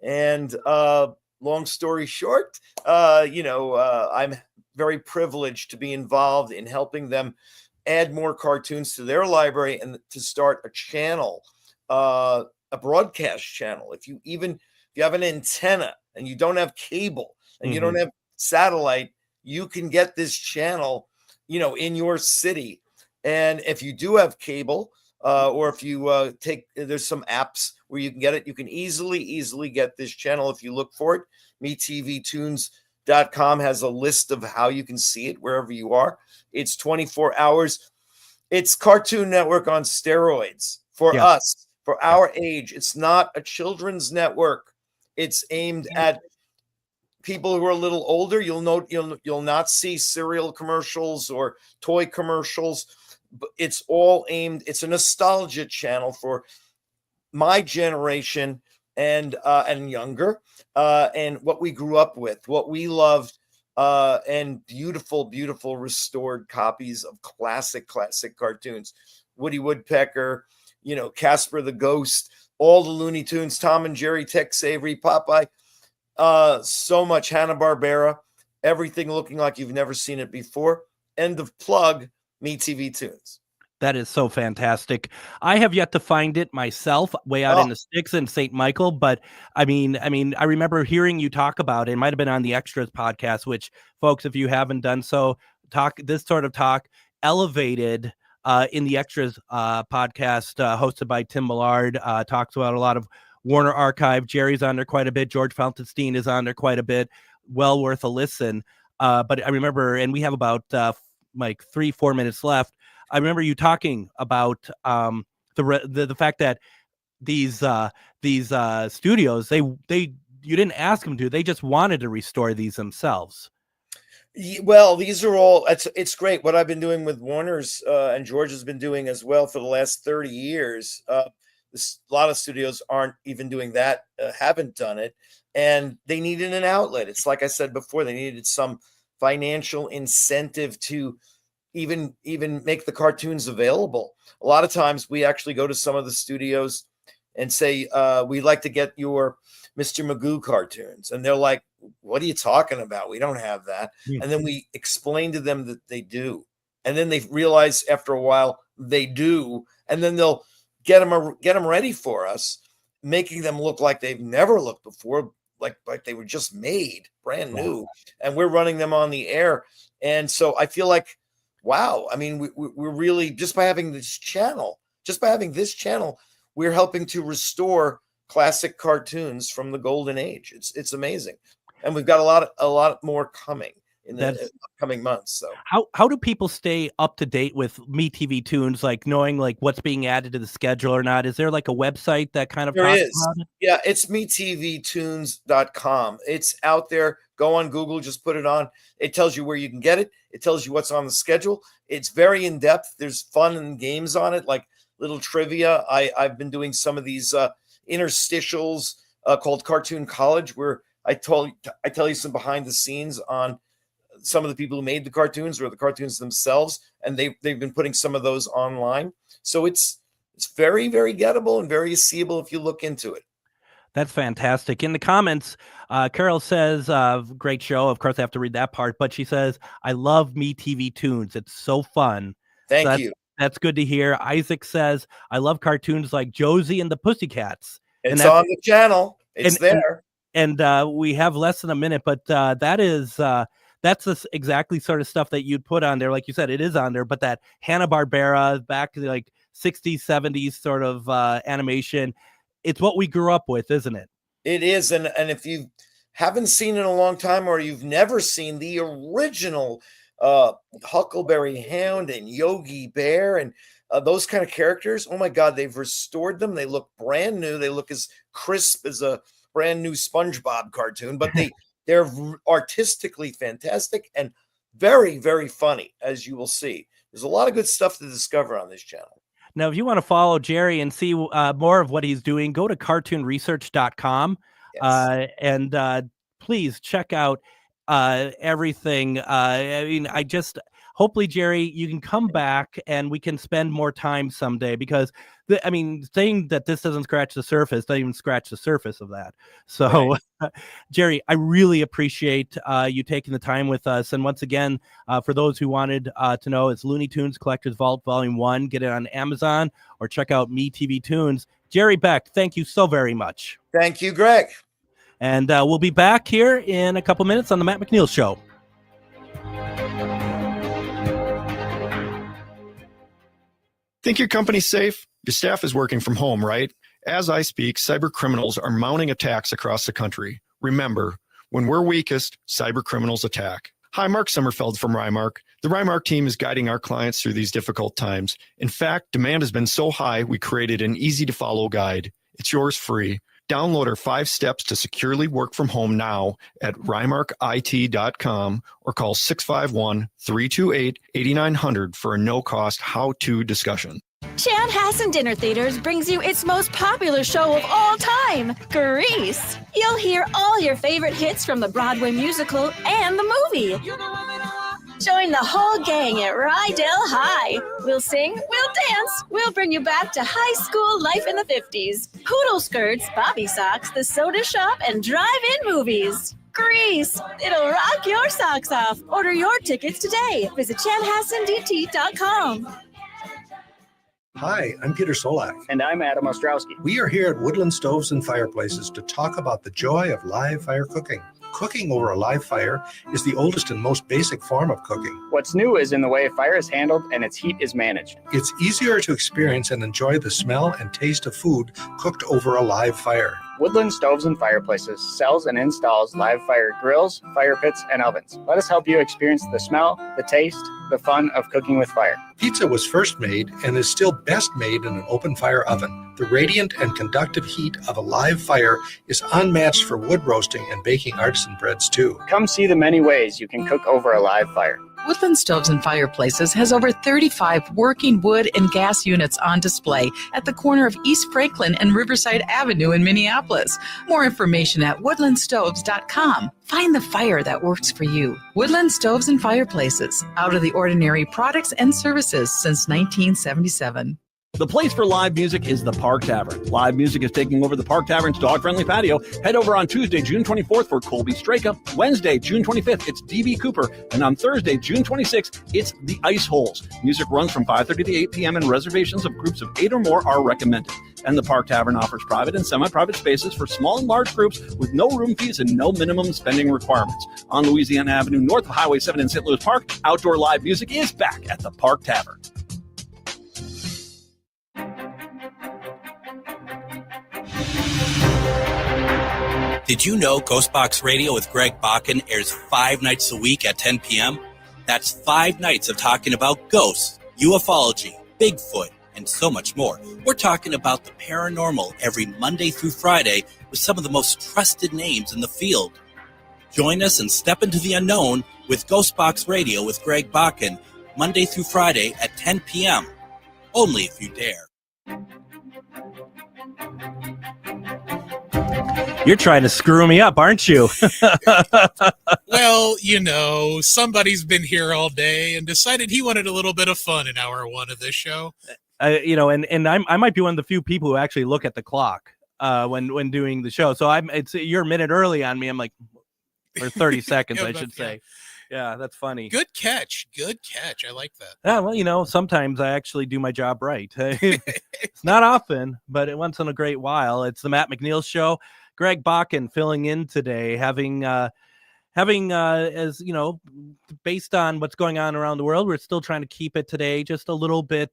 And long story short, I'm very privileged to be involved in helping them add more cartoons to their library and to start a channel, a broadcast channel. If you have an antenna and you don't have cable and you don't have satellite, you can get this channel, in your city. And if you do have cable, or if you there's some apps where you can get it, you can easily get this channel if you look for it. MeTVTunes.com has a list of how you can see it wherever you are. It's 24 hours. It's Cartoon Network on steroids for us, for our age. It's not a children's network. It's aimed at people who are a little older. You'll not see cereal commercials or toy commercials. But it's all aimed. It's a nostalgia channel for my generation and younger, and what we grew up with, what we loved, and beautiful restored copies of classic cartoons. Woody Woodpecker, Casper the Ghost, all the Looney Tunes, Tom and Jerry, Tex Avery, Popeye, so much Hanna-Barbera, everything looking like you've never seen it before. End of plug. MeTV Tunes. That is so fantastic. I have yet to find it myself, way out in the sticks in St. Michael. But I mean, I remember hearing you talk about it. It might have been on the Extras podcast, which, folks, if you haven't done so, this sort of talk elevated in the Extras podcast, hosted by Tim Millard. Talks about a lot of Warner Archive. Jerry's on there quite a bit. George Fountainstein is on there quite a bit. Well worth a listen. But I remember, and we have about like 3-4 minutes left. I remember you talking about the fact that these studios, you didn't ask them to. They just wanted to restore these themselves. Well, these are all, it's great. What I've been doing with Warner's and George has been doing as well for the last 30 years. A lot of studios aren't even doing that, haven't done it, and they needed an outlet. It's like I said before, they needed some financial incentive to even make the cartoons available. A lot of times we actually go to some of the studios and say, we'd like to get your Mr. Magoo cartoons. And they're like, what are you talking about? We don't have that. And then we explain to them that they do. And then they realize after a while they do. And then they'll get them ready for us, making them look like they've never looked before, like they were just made brand new. And we're running them on the air. And so I feel like, wow, I mean, we're really, just by having this channel, we're helping to restore classic cartoons from the golden age. It's amazing. And we've got a lot more coming in the upcoming months. So how do people stay up to date with MeTV Tunes, like knowing like what's being added to the schedule or not? Is there like a website that kind of there talks is? about it? Yeah, it's metvtunes.com. It's out there. Go on Google, just put it on. It tells you where you can get it. It tells you what's on the schedule. It's very in depth. There's fun and games on it, like little trivia. I've been doing some of these interstitials called Cartoon College, where I tell you some behind the scenes on some of the people who made the cartoons or the cartoons themselves, and they've been putting some of those online. So it's very, very gettable and very seeable if you look into it. That's fantastic. In the comments, Carol says, great show. Of course, I have to read that part, but she says, I love MeTV Tunes. It's so fun. Thank you. That's good to hear. Isaac says, I love cartoons like Josie and the Pussycats. It's on the channel. It's there. And we have less than a minute, but that's the exactly sort of stuff that you'd put on there. Like you said, it is on there, but that Hanna-Barbera back in like 60s, 70s sort of animation, it's what we grew up with, isn't it? It is. And if you haven't seen it in a long time, or you've never seen the original Huckleberry Hound and Yogi Bear and those kind of characters, oh my God, they've restored them. They look brand new. They look as crisp as a brand new SpongeBob cartoon, but they're artistically fantastic and very, very funny, as you will see. There's a lot of good stuff to discover on this channel. Now, if you want to follow Jerry and see more of what he's doing, go to cartoonresearch.com. Yes. And please check out everything. I mean, hopefully, Jerry, you can come back and we can spend more time someday, because saying that this doesn't scratch the surface doesn't even scratch the surface of that. So, right. Jerry, I really appreciate you taking the time with us. And once again, for those who wanted to know, it's Looney Tunes Collector's Vault Volume 1. Get it on Amazon or check out MeTV Tunes. Jerry Beck, thank you so very much. Thank you, Greg. And we'll be back here in a couple minutes on the Matt McNeil Show. Think your company's safe? Your staff is working from home, right? As I speak, cyber criminals are mounting attacks across the country. Remember, when we're weakest, cyber criminals attack. Hi, Mark Sommerfeld from Rymark. The Rymark team is guiding our clients through these difficult times. In fact, demand has been so high, we created an easy-to-follow guide. It's yours free. Download our 5 steps to securely work from home now at rymarkit.com or call 651-328-8900 for a no-cost how-to discussion. Chanhassen Dinner Theaters brings you its most popular show of all time, Grease. You'll hear all your favorite hits from the Broadway musical and the movie. Join the whole gang at Rydell High. We'll sing, we'll dance, we'll bring you back to high school life in the 50s. Poodle skirts, bobby socks, the soda shop, and drive-in movies. Grease, it'll rock your socks off. Order your tickets today. Visit chanhassendt.com. Hi, I'm Peter Solak. And I'm Adam Ostrowski. We are here at Woodland Stoves and Fireplaces to talk about the joy of live fire cooking. Cooking over a live fire is the oldest and most basic form of cooking. What's new is in the way fire is handled and its heat is managed. It's easier to experience and enjoy the smell and taste of food cooked over a live fire. Woodland Stoves and Fireplaces sells and installs live fire grills, fire pits, and ovens. Let us help you experience the smell, the taste, the fun of cooking with fire. Pizza was first made and is still best made in an open fire oven. The radiant and conductive heat of a live fire is unmatched for wood roasting and baking artisan breads too. Come see the many ways you can cook over a live fire. Woodland Stoves and Fireplaces has over 35 working wood and gas units on display at the corner of East Franklin and Riverside Avenue in Minneapolis. More information at woodlandstoves.com. Find the fire that works for you. Woodland Stoves and Fireplaces. Out of the ordinary products and services since 1977. The place for live music is the Park Tavern. Live music is taking over the Park Tavern's dog-friendly patio. Head over on Tuesday, June 24th for Colby Straka. Wednesday, June 25th, it's D.B. Cooper. And on Thursday, June 26th, it's the Ice Holes. Music runs from 5:30 to 8 p.m. and reservations of groups of 8 or more are recommended. And the Park Tavern offers private and semi-private spaces for small and large groups with no room fees and no minimum spending requirements. On Louisiana Avenue, north of Highway 7 in St. Louis Park, outdoor live music is back at the Park Tavern. Did you know Ghostbox Radio with Greg Bakken airs 5 nights a week at 10 p.m.? That's 5 nights of talking about ghosts, ufology, Bigfoot, and so much more. We're talking about the paranormal every Monday through Friday with some of the most trusted names in the field. Join us and step into the unknown with Ghostbox Radio with Greg Bakken, Monday through Friday at 10 p.m. Only if you dare. You're trying to screw me up, aren't you? Well, somebody's been here all day and decided he wanted a little bit of fun in hour one of this show. And I might be one of the few people who actually look at the clock when doing the show. So you're a minute early on me. I'm like, or 30 seconds, I should say. Yeah, that's funny. Good catch. I like that. Yeah, well, sometimes I actually do my job right. It's not often, but once in a great while. It's the Matt McNeil Show. Greg Bakken filling in today, having as based on what's going on around the world, we're still trying to keep it today just a little bit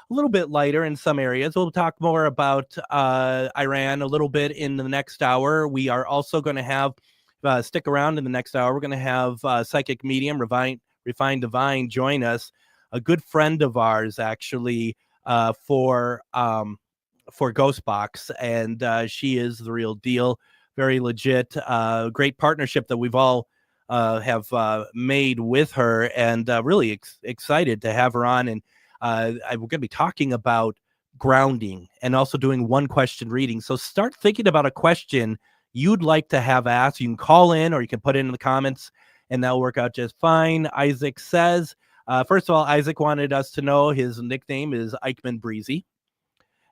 lighter in some areas. We'll talk more about Iran a little bit in the next hour. We are also going to have stick around in the next hour. We're going to have psychic medium Refined Divine join us, a good friend of ours actually for Ghostbox, and she is the real deal, very legit. Great partnership that we've all have made with her, and really excited to have her on. And we're going to be talking about grounding and also doing one question reading. So start thinking about a question you'd like to have asked. You can call in or you can put it in the comments, and that'll work out just fine. Isaac says, first of all, Isaac wanted us to know his nickname is Eichmann Breezy.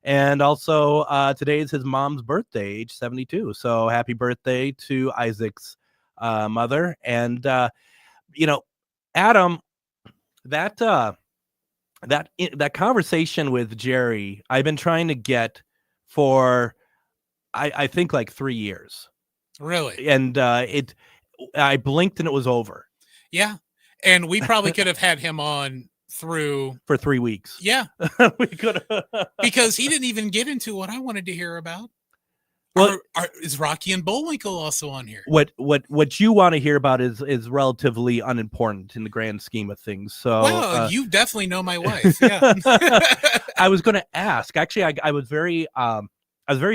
And also, today is his mom's birthday, age 72. So happy birthday to Isaac's mother. And, Adam, that conversation with Jerry, I've been trying to get for, I think, like 3 years. Really? And I blinked and it was over. Yeah. And we probably could have had him on for 3 weeks. Yeah. We could have. Because he didn't even get into what I wanted to hear about. Well, is Rocky and Bullwinkle also on here? What you want to hear about is relatively unimportant in the grand scheme of things. So, well, you definitely know my wife. Yeah. I was going to ask. Actually, I was very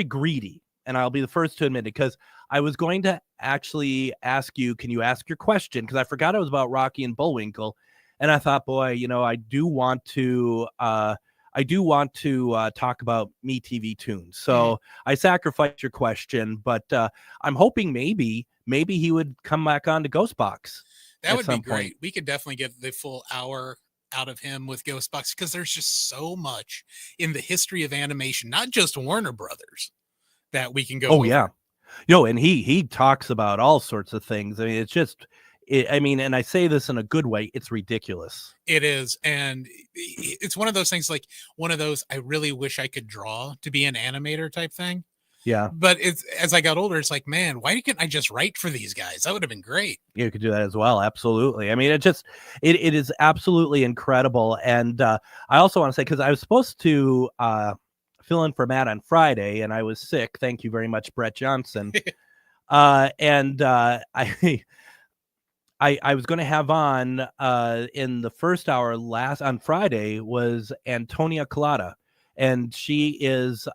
greedy, and I'll be the first to admit it, because I was going to actually ask you, can you ask your question? Because I forgot it was about Rocky and Bullwinkle. And I thought, boy, I do want to talk about Me TV Tunes. So I sacrificed your question, but I'm hoping maybe he would come back on to Ghostbox. That would be great. We could definitely get the full hour out of him with Ghostbox, because there's just so much in the history of animation, not just Warner Brothers, that we can go over. Yeah. And he talks about all sorts of things. I mean, it's just... and I say this in a good way, it's ridiculous. It is. And it's one of those things, like one of those, I really wish I could draw to be an animator type thing. Yeah. But as I got older, it's like, man, why can't I just write for these guys? That would have been great. You could do that as well. Absolutely. I mean, it is absolutely incredible. And I also want to say, because I was supposed to fill in for Matt on Friday, and I was sick. Thank you very much, Brett Johnson. I was going to have on in the first hour on Friday was Antonia Collada, and she does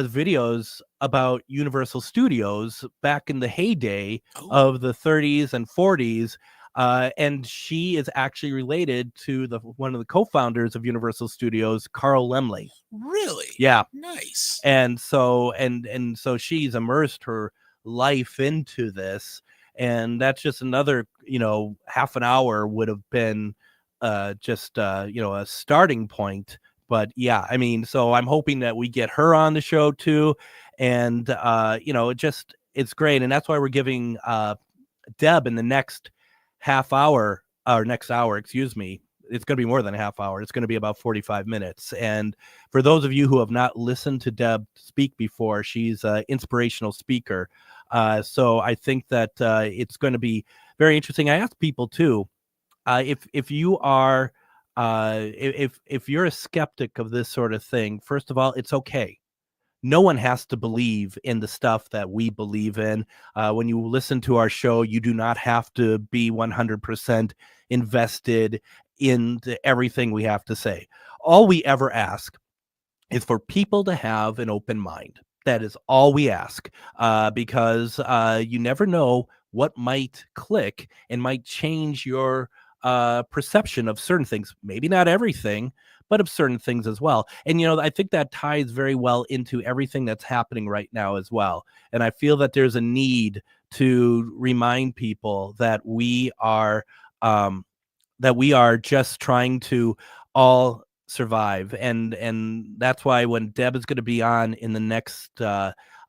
videos about Universal Studios back in the heyday of the 30s and 40s. And she is actually related to one of the co-founders of Universal Studios, Carl Laemmle. Really? Yeah. Nice. And so she's immersed her life into this, and that's just another, half an hour would have been just a starting point. But yeah, I mean, so I'm hoping that we get her on the show too, and it's great, and that's why we're giving Deb in the next half hour, or next hour, excuse me. It's going to be more than a half hour. It's going to be about 45 minutes. And for those of you who have not listened to Deb speak before, she's an inspirational speaker. So I think that it's going to be very interesting. I ask people too, if you are, if you're a skeptic of this sort of thing, first of all, it's okay. No one has to believe in the stuff that we believe in. When you listen to our show, you do not have to be 100% invested in everything we have to say. All we ever ask is for people to have an open mind. That is all we ask, because you never know what might click and might change your perception of certain things. Maybe not everything, but of certain things as well. And, I think that ties very well into everything that's happening right now as well. And I feel that there's a need to remind people that we are just trying to all survive. And that's why when Deb is going to be on in the next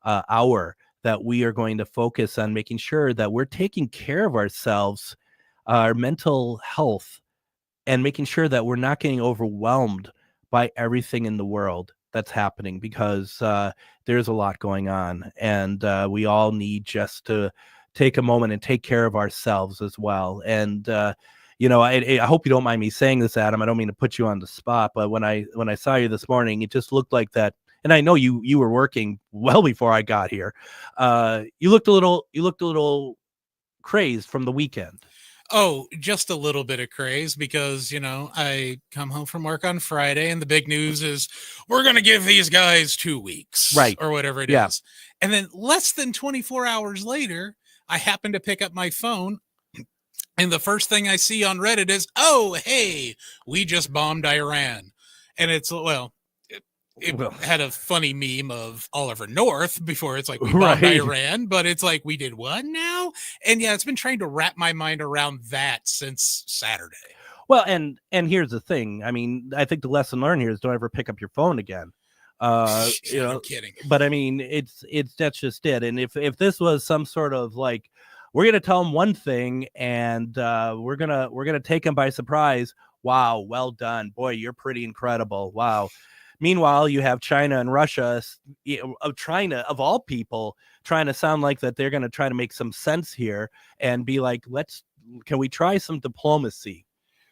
hour, that we are going to focus on making sure that we're taking care of ourselves, our mental health, and making sure that we're not getting overwhelmed by everything in the world that's happening, because there's a lot going on, and we all need just to take a moment and take care of ourselves as well. And I hope you don't mind me saying this, Adam. I don't mean to put you on the spot, but when I saw you this morning, it just looked like that. And I know you were working well before I got here. You looked a little crazed from the weekend. Oh, just a little bit of craze because, I come home from work on Friday and the big news is we're going to give these guys 2 weeks, right, or whatever it is. And then less than 24 hours later, I happen to pick up my phone and the first thing I see on Reddit is, oh, hey, we just bombed Iran. And it's, it had a funny meme of Oliver North before. It's like, we bombed Iran, but it's like, we did what now? And yeah, it's been trying to wrap my mind around that since Saturday. Well, and here's the thing. I mean, I think the lesson learned here is don't ever pick up your phone again. No kidding. But I mean, it's that's just it. And if this was some sort of like, we're going to tell them one thing and we're going to take them by surprise. Wow. Well done. Boy, you're pretty incredible. Wow. Meanwhile, you have China and Russia, China of all people, trying to sound like that they're going to try to make some sense here and be like, can we try some diplomacy?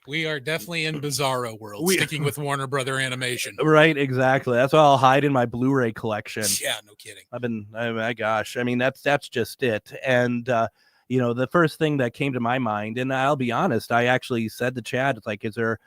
We are definitely in Bizarro world, sticking with Warner Brother Animation. Right, exactly. That's why I'll hide in my Blu-ray collection. Yeah, no kidding. My gosh. I mean, that's just it. And, the first thing that came to my mind, and I'll be honest, I actually said to Chad, it's like, is there,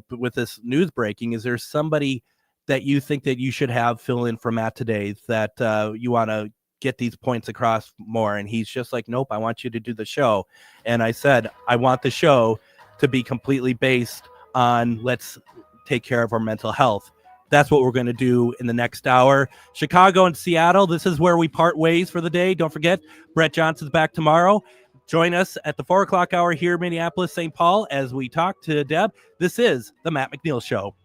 with this news breaking, is there somebody that you think that you should have fill in for Matt today that you want to get these points across more? And he's just like, nope, I want you to do the show. And I said, I want the show to be completely based on let's take care of our mental health. That's what we're going to do in the next hour. Chicago and Seattle, this is where we part ways for the day. Don't forget, Brett Johnson's back tomorrow. Join us at the 4 o'clock hour here in Minneapolis, St. Paul, as we talk to Deb. This is the Matt McNeil Show.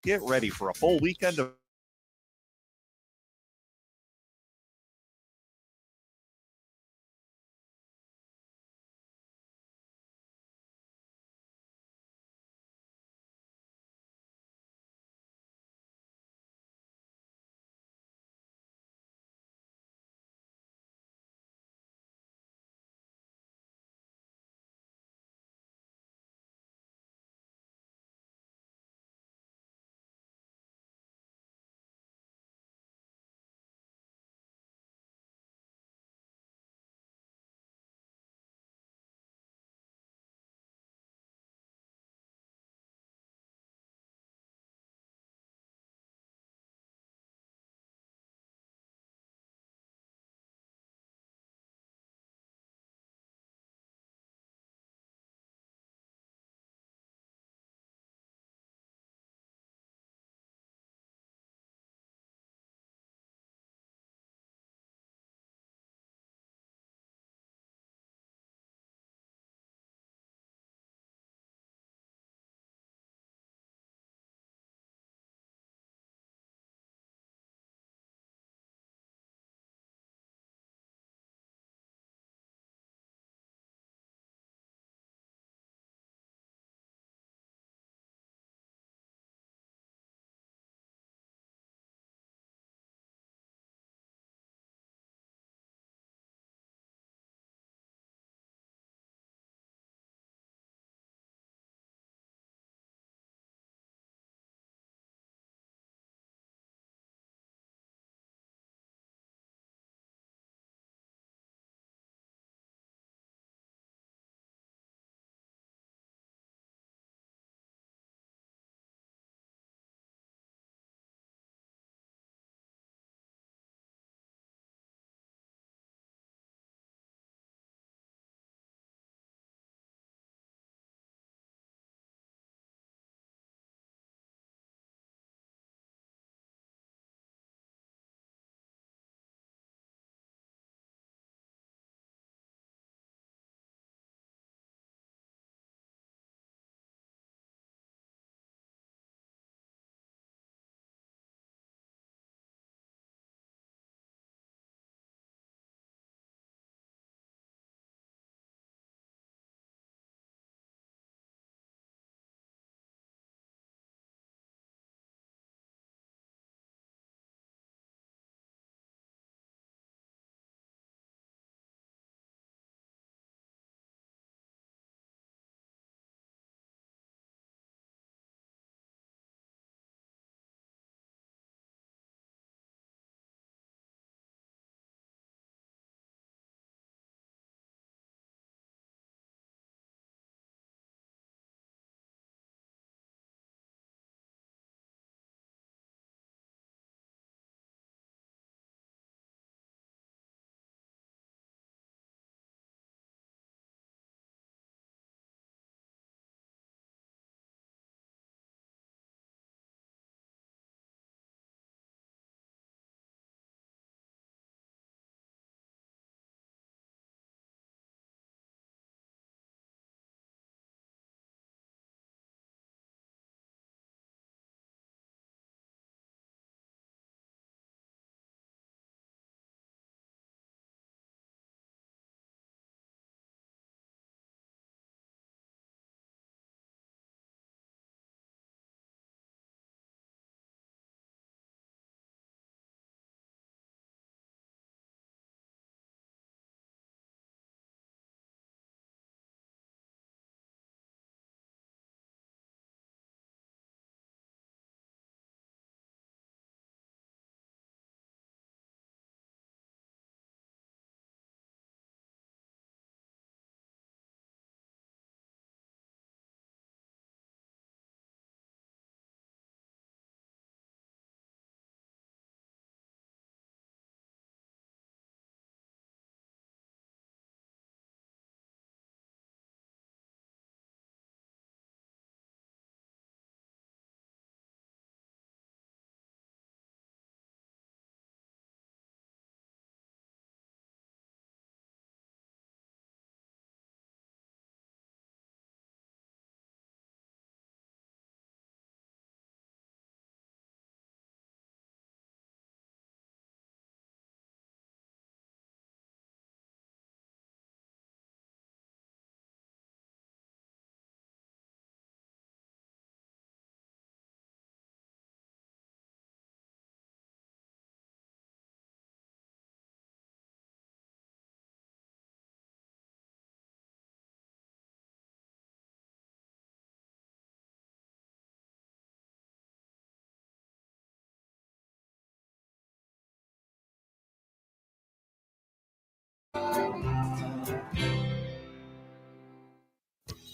Get ready for a full weekend of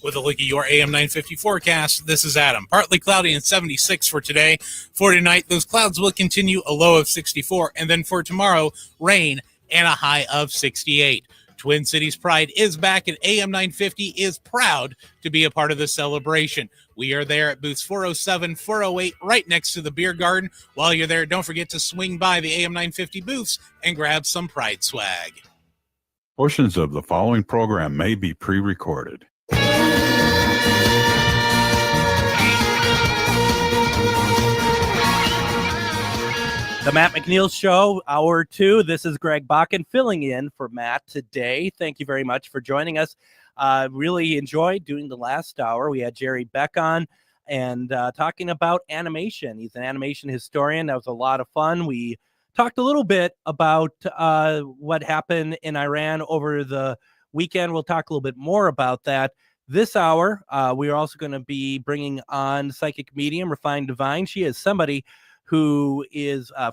With a look at your AM 950 forecast, this is Adam. Partly cloudy and 76 for today. For tonight, those clouds will continue, a low of 64. And then for tomorrow, rain and a high of 68. Twin Cities Pride is back, and AM 950 is proud to be a part of the celebration. We are there at booths 407, 408, right next to the beer garden. While you're there, don't forget to swing by the AM 950 booths and grab some Pride swag. Portions of the following program may be pre-recorded. The Matt McNeil Show, Hour 2. This is Greg Bakken filling in for Matt today. Thank you very much for joining us. Really enjoyed doing the last hour. We had Jerry Beck on and talking about animation. He's an animation historian. That was a lot of fun. We talked a little bit about what happened in Iran over the weekend. We'll talk a little bit more about that. This hour, we are also going to be bringing on psychic medium Refined Divine. She is somebody who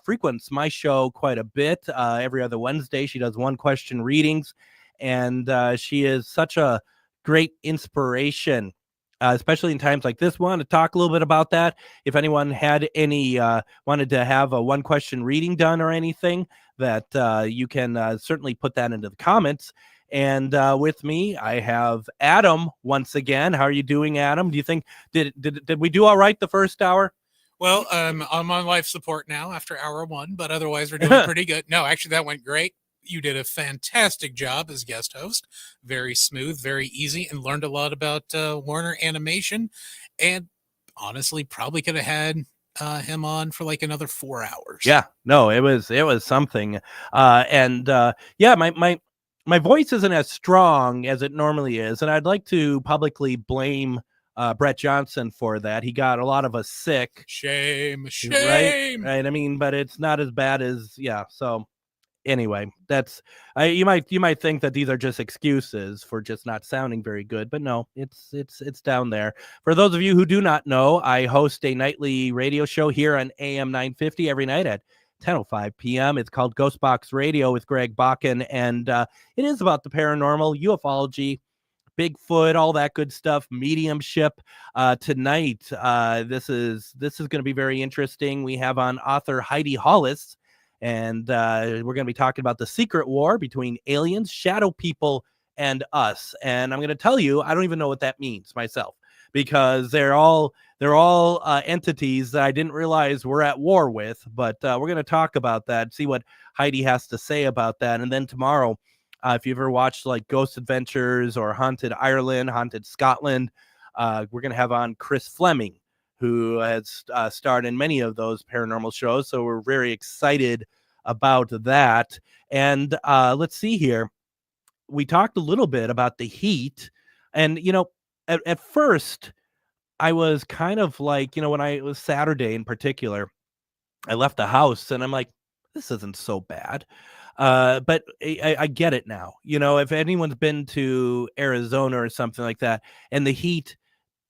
frequents my show quite a bit. Every other Wednesday, she does one question readings, and she is such a great inspiration, especially in times like this. We want to talk a little bit about that. If anyone had any wanted to have a one question reading done or anything, that you can certainly put that into the comments. And with me, I have Adam once again. How are you doing, Adam? Do you think did we do all right the first hour? Well, I'm on life support now after hour 1, but otherwise we're doing pretty good. No, actually, that went great. You did a fantastic job as guest host. Very smooth, very easy, and learned a lot about Warner Animation. And honestly, probably could have had him on for like another 4 hours. Yeah, no, it was something. Yeah, my voice isn't as strong as it normally is, and I'd like to publicly blame Brett Johnson for that. He got a lot of us sick. Shame. Right. I mean, but it's not as bad as, yeah. So anyway, that's you might think that these are just excuses for just not sounding very good, but no, it's down there. For those of you who do not know, I host a nightly radio show here on AM 950 every night at 10:05 p.m. It's called Ghost Box Radio with Greg Bakken, and it is about the paranormal, ufology, Bigfoot, all that good stuff, mediumship. Tonight, this is going to be very interesting. We have on author Heidi Hollis, and we're going to be talking about the secret war between aliens, shadow people, and us. And I'm going to tell you, I don't even know what that means myself, because they're all entities that I didn't realize we're at war with. But we're going to talk about that, see what Heidi has to say about that, and then tomorrow, if you've ever watched like Ghost Adventures or Haunted Ireland, Haunted Scotland, we're going to have on Chris Fleming, who has starred in many of those paranormal shows. So we're very excited about that. And let's see here. We talked a little bit about the heat. And, at first, I was kind of like, when it was Saturday in particular, I left the house and I'm like, this isn't so bad. But I get it now. If anyone's been to Arizona or something like that, and the heat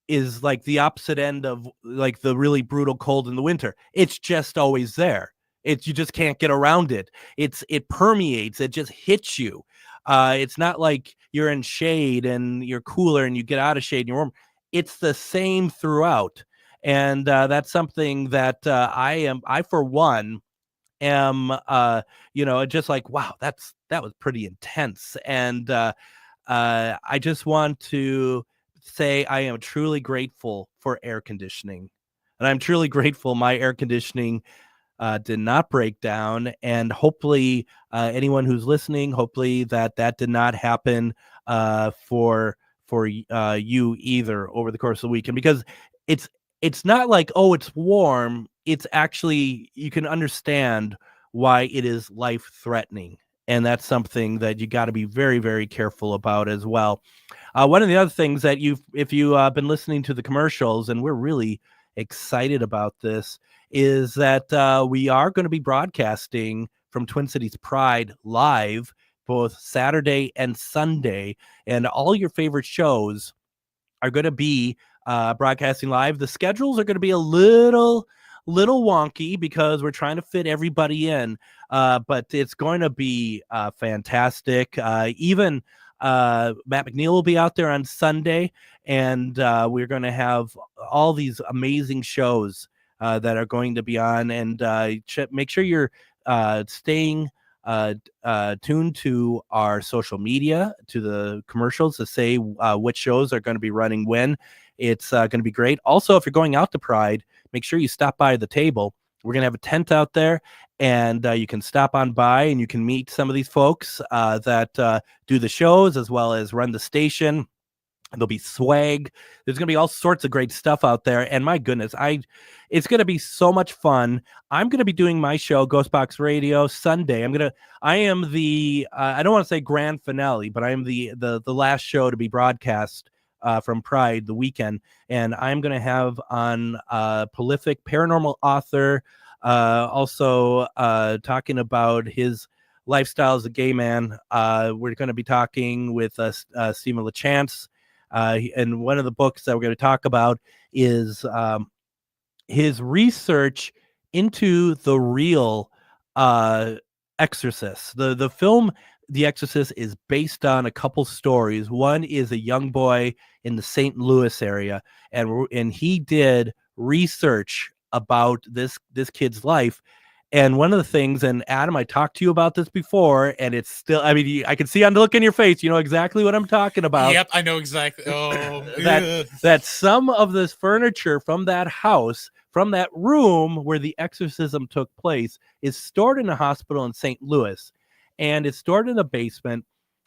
is like the opposite end of like the really brutal cold in the winter, it's just always there. You just can't get around it. It permeates. It just hits you. It's not like you're in shade and you're cooler and you get out of shade and you're warm. It's the same throughout. And that's something that I for one am just like, wow, that was pretty intense. And I just want to say I am truly grateful for air conditioning, and I'm truly grateful my air conditioning did not break down, and hopefully anyone who's listening, hopefully that did not happen for you either over the course of the weekend, because it's not like, oh, it's warm. It's actually, you can understand why it is life-threatening. And that's something that you got to be very, very careful about as well. One of the other things that if you've been listening to the commercials, and we're really excited about this, is that we are going to be broadcasting from Twin Cities Pride live both Saturday and Sunday. And all your favorite shows are going to be broadcasting live. The schedules are going to be a little wonky because we're trying to fit everybody in, but it's going to be fantastic. Even Matt McNeil will be out there on Sunday, and we're going to have all these amazing shows that are going to be on. And make sure you're staying tuned to our social media, to the commercials to say which shows are going to be running when. It's going to be great. Also, if you're going out to Pride, make sure you stop by the table. We're going to have a tent out there, and you can stop on by and you can meet some of these folks that do the shows as well as run the station. There'll be swag. There's going to be all sorts of great stuff out there. And my goodness, it's going to be so much fun. I'm going to be doing my show, Ghostbox Radio, Sunday. I am the, I don't want to say grand finale, but I am the last show to be broadcast from Pride the weekend. And I'm going to have on a prolific paranormal author, also talking about his lifestyle as a gay man. We're going to be talking with Stephen LaChance. And one of the books that we're going to talk about is his research into the real Exorcist. The film The Exorcist is based on a couple stories. One is a young boy in the St. Louis area, and he did research about this kid's life. And one of the things, and Adam, I talked to you about this before, and it's still, I mean, I can see on the look in your face, you know exactly what I'm talking about. Yep, I know exactly. Oh, that some of this furniture from that house, from that room where the exorcism took place, is stored in a hospital in St. Louis. And it's stored in a basement,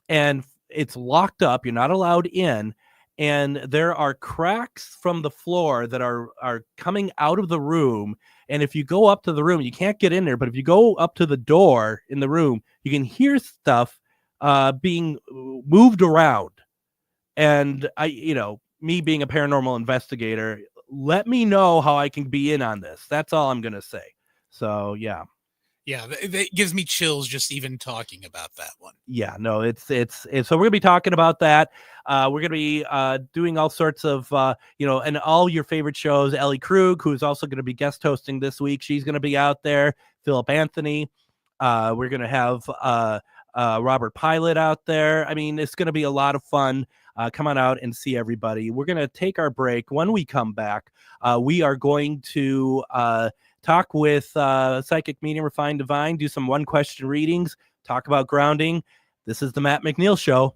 and it's locked up. You're not allowed in. And there are cracks from the floor that are coming out of the room. And if you go up to the room, you can't get in there, but if you go up to the door in the room, you can hear stuff being moved around. And me being a paranormal investigator, let me know how I can be in on this. That's all I'm going to say. So, yeah. Yeah, it gives me chills just even talking about that one. Yeah, no, it's so we're gonna be talking about that. We're gonna be doing all sorts of and all your favorite shows. Ellie Krug, who's also gonna be guest hosting this week, she's gonna be out there. Philip Anthony. We're gonna have Robert Pilot out there. I mean, it's gonna be a lot of fun. Come on out and see everybody. We're gonna take our break. When we come back, we are going to talk with Psychic Medium Refined Divine, do some one-question readings, talk about grounding. This is the Matt McNeil Show.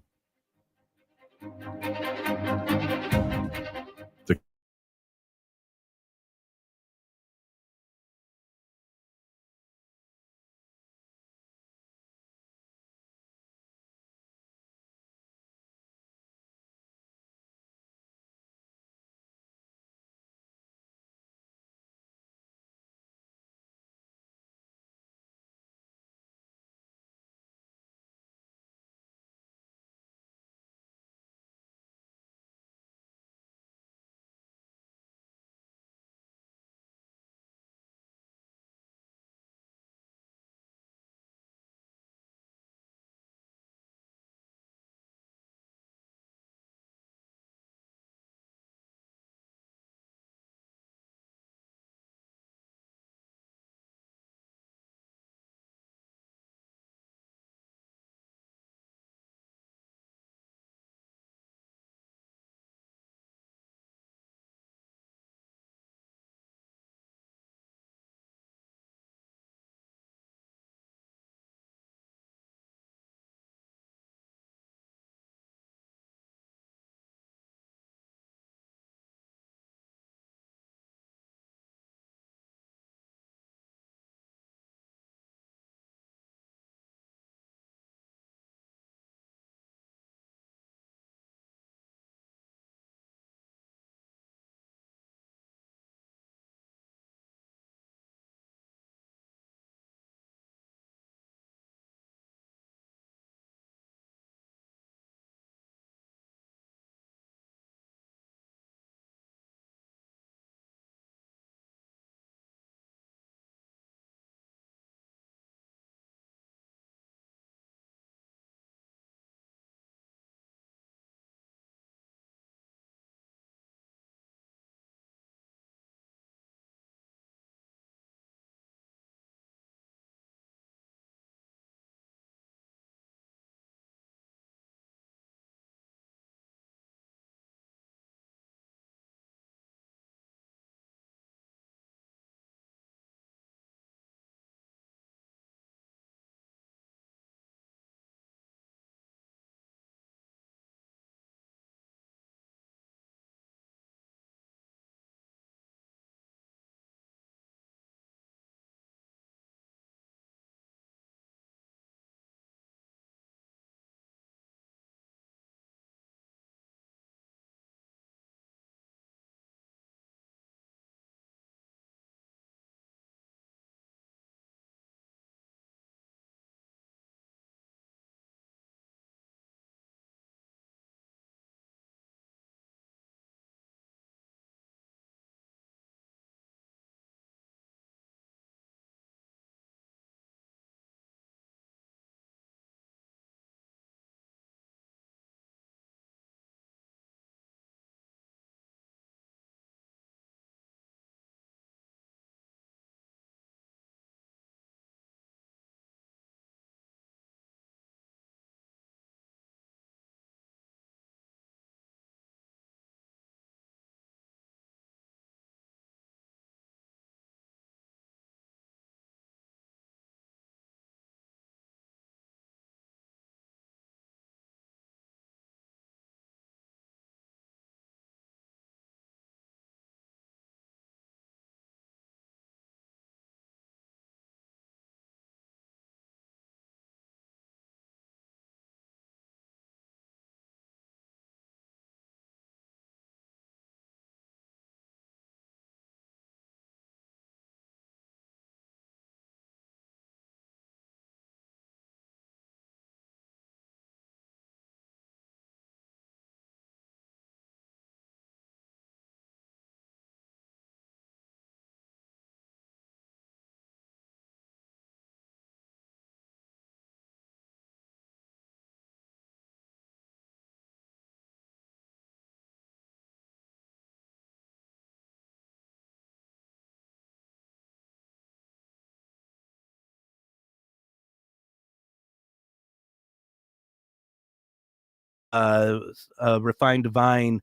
Refined Divine,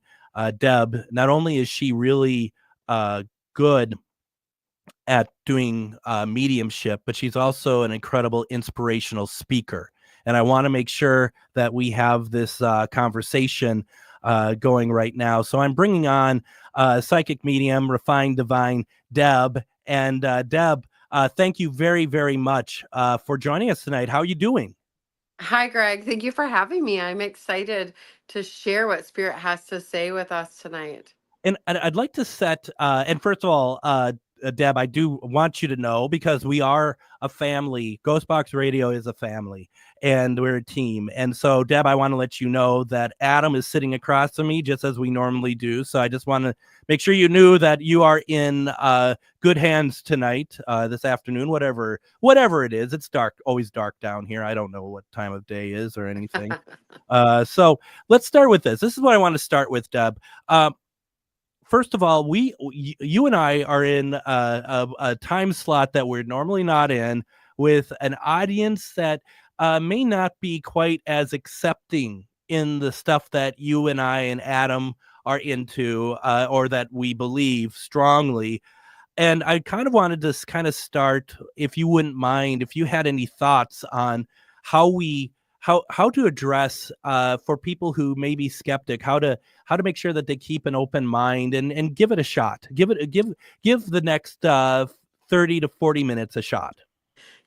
Deb, not only is she really good at doing mediumship, but she's also an incredible inspirational speaker. And I want to make sure that we have this conversation going right now. So I'm bringing on psychic medium, Refined Divine, Deb. And Deb, thank you very, very much for joining us tonight. How are you doing? Hi, Greg. Thank you for having me. I'm excited to share what Spirit has to say with us tonight. And I'd like to set, and first of all, Deb, I do want you to know, because we are a family. Ghostbox Radio is a family, and we're a team. And so, Deb, I want to let you know that Adam is sitting across from me, just as we normally do. So I just want to make sure you knew that you are in good hands tonight, this afternoon, whatever it is. It's dark, always dark down here. I don't know what time of day is or anything. So let's start with this. This is what I want to start with, Deb. First of all, you and I are in a time slot that we're normally not in, with an audience that may not be quite as accepting in the stuff that you and I and Adam are into, or that we believe strongly. And I kind of wanted to start, if you wouldn't mind, if you had any thoughts on how to address for people who may be skeptic, how to make sure that they keep an open mind and give it a shot. Give the next 30 to 40 minutes a shot.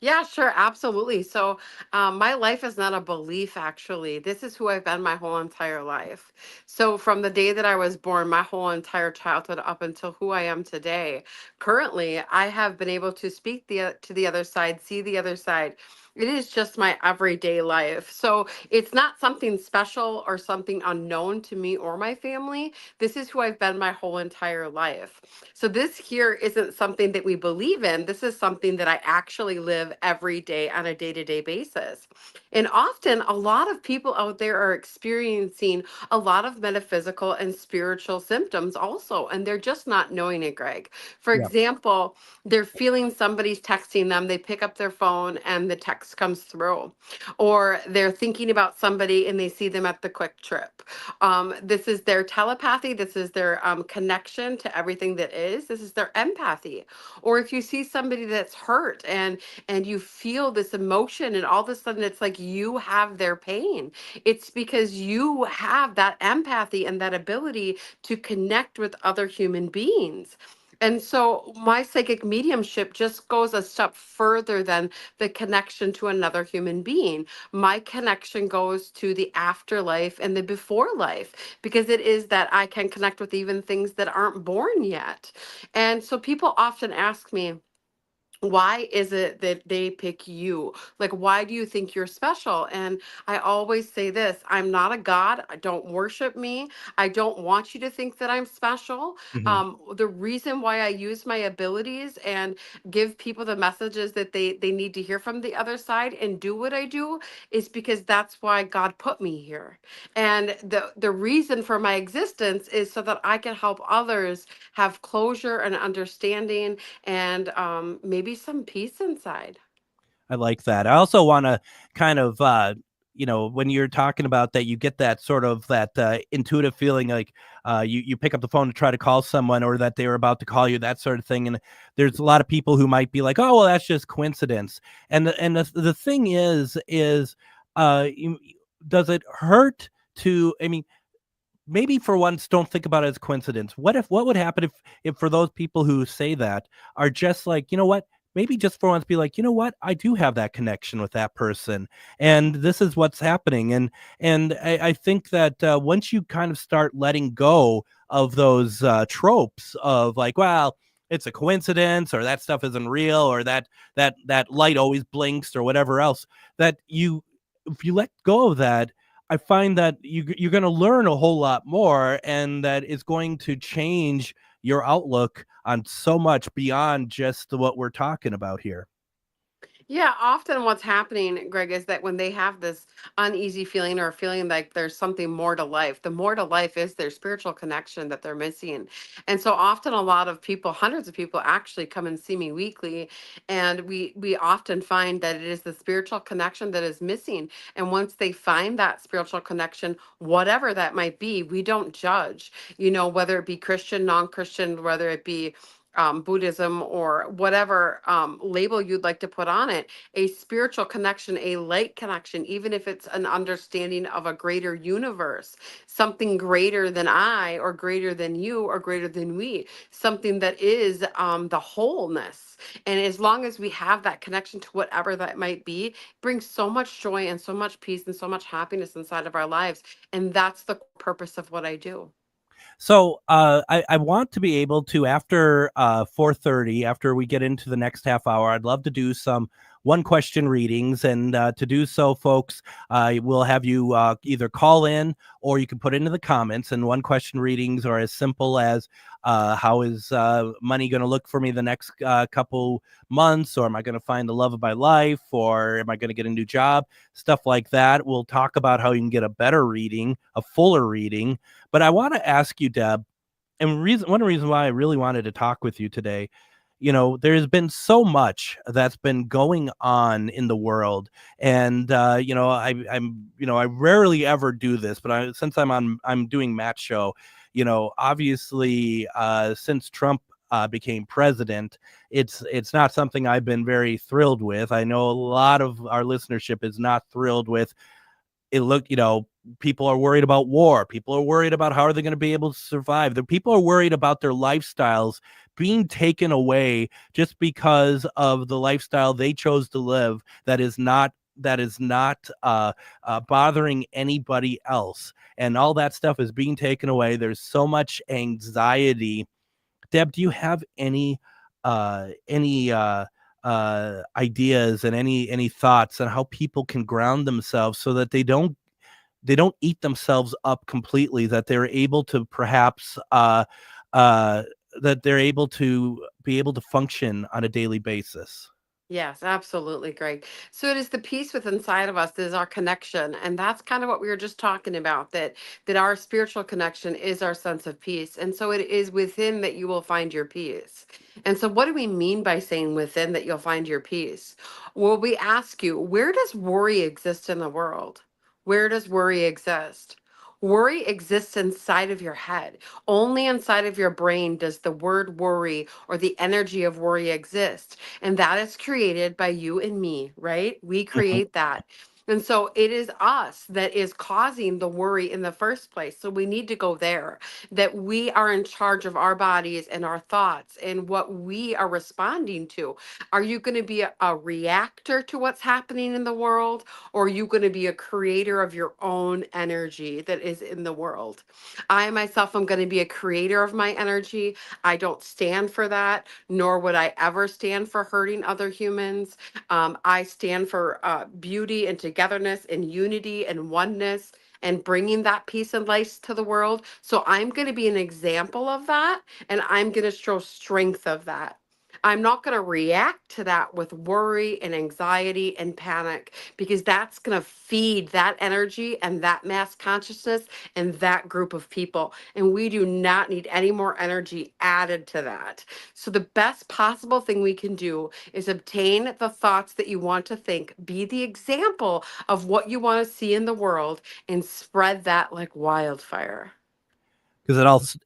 Yeah, sure. Absolutely. So, my life is not a belief, actually. This is who I've been my whole entire life. So, from the day that I was born, my whole entire childhood up until who I am today, currently, I have been able to speak to the other side, see the other side. It is just my everyday life. So, it's not something special or something unknown to me or my family. This is who I've been my whole entire life. So, this here isn't something that we believe in. This is something that I actually live every day on a day-to-day basis. And often, a lot of people out there are experiencing a lot of metaphysical and spiritual symptoms also, and they're just not knowing it, Greg. For Yeah. example, they're feeling somebody's texting them, they pick up their phone and the text comes through. Or they're thinking about somebody and they see them at the Quick Trip. This is their telepathy, this is their connection to everything that is, this is their empathy. Or if you see somebody that's hurt and you feel this emotion, and all of a sudden it's like you have their pain, it's because you have that empathy and that ability to connect with other human beings. And so my psychic mediumship just goes a step further than the connection to another human being. My connection goes to the afterlife and the before life, because it is that I can connect with even things that aren't born yet. And so people often ask me, why is it that they pick you? Like, why do you think you're special? And I always say this: I'm not a god. Don't worship me. I don't want you to think that I'm special. The reason why I use my abilities and give people the messages that they need to hear from the other side and do what I do is because that's why God put me here. And the reason for my existence is so that I can help others have closure and understanding, and maybe some peace inside. I like that. I also want to kind of, when you're talking about that, you get that sort of that intuitive feeling, like you pick up the phone to try to call someone, or that they were about to call you, that sort of thing. And there's a lot of people who might be like, oh, well, that's just coincidence. And the thing is, does it hurt to, maybe for once, don't think about it as coincidence. What would happen if for those people who say that are just like, you know what, maybe just for once be like, you know what, I do have that connection with that person, and this is what's happening. And I think that once you kind of start letting go of those tropes of like, well, it's a coincidence, or that stuff isn't real, or that light always blinks, or whatever else, that if you let go of that, I find that you're going to learn a whole lot more, and that is going to change your outlook on so much beyond just what we're talking about here. Yeah, often what's happening, Greg, is that when they have this uneasy feeling or feeling like there's something more to life, the more to life is their spiritual connection that they're missing. And so often a lot of people, hundreds of people actually come and see me weekly, and we often find that it is the spiritual connection that is missing. And once they find that spiritual connection, whatever that might be, we don't judge, whether it be Christian, non-Christian, whether it be Buddhism or whatever label you'd like to put on it, a spiritual connection, a light connection, even if it's an understanding of a greater universe, something greater than I, or greater than you, or greater than we, something that is the wholeness. And as long as we have that connection to whatever that might be, brings so much joy and so much peace and so much happiness inside of our lives. And that's the purpose of what I do. So I want to be able to, after 4:30, after we get into the next half hour, I'd love to do some one question readings. And to do so, folks, we'll have you either call in or you can put into the comments. And one question readings are as simple as how is money going to look for me the next couple months? Or am I going to find the love of my life? Or am I going to get a new job? Stuff like that. We'll talk about how you can get a better reading, a fuller reading. But I want to ask you, Deb, and one reason why I really wanted to talk with you today, there's been so much that's been going on in the world, and I rarely ever do this, but since I'm doing Matt's show, obviously since Trump became president, it's not something I've been very thrilled with. I know a lot of our listenership is not thrilled with it. People are worried about war. People are worried about how are they going to be able to survive. The people are worried about their lifestyles being taken away just because of the lifestyle they chose to live that is not bothering anybody else, and all that stuff is being taken away. There's so much anxiety. Deb, do you have any ideas and any thoughts on how people can ground themselves so that they don't eat themselves up completely, that they're able to perhaps that they're able to be able to function on a daily basis? Yes, absolutely, Greg. So it is the peace within inside of us that is our connection, and that's kind of what we were just talking about. That our spiritual connection is our sense of peace, and so it is within that you will find your peace. And so, what do we mean by saying within that you'll find your peace? Well, we ask you, where does worry exist in the world? Where does worry exist? Worry exists inside of your head. Only inside of your brain does the word worry or the energy of worry exist. And that is created by you and me, right? We create that. And so it is us that is causing the worry in the first place. So we need to go there, that we are in charge of our bodies and our thoughts and what we are responding to. Are you going to be a reactor to what's happening in the world? Or are you going to be a creator of your own energy that is in the world? I myself am going to be a creator of my energy. I don't stand for that, nor would I ever stand for hurting other humans. I stand for beauty and togetherness and unity and oneness and bringing that peace and light to the world. So I'm going to be an example of that, and I'm going to show strength of that. I'm not going to react to that with worry and anxiety and panic, because that's going to feed that energy and that mass consciousness and that group of people. And we do not need any more energy added to that. So the best possible thing we can do is obtain the thoughts that you want to think, be the example of what you want to see in the world, and spread that like wildfire. Because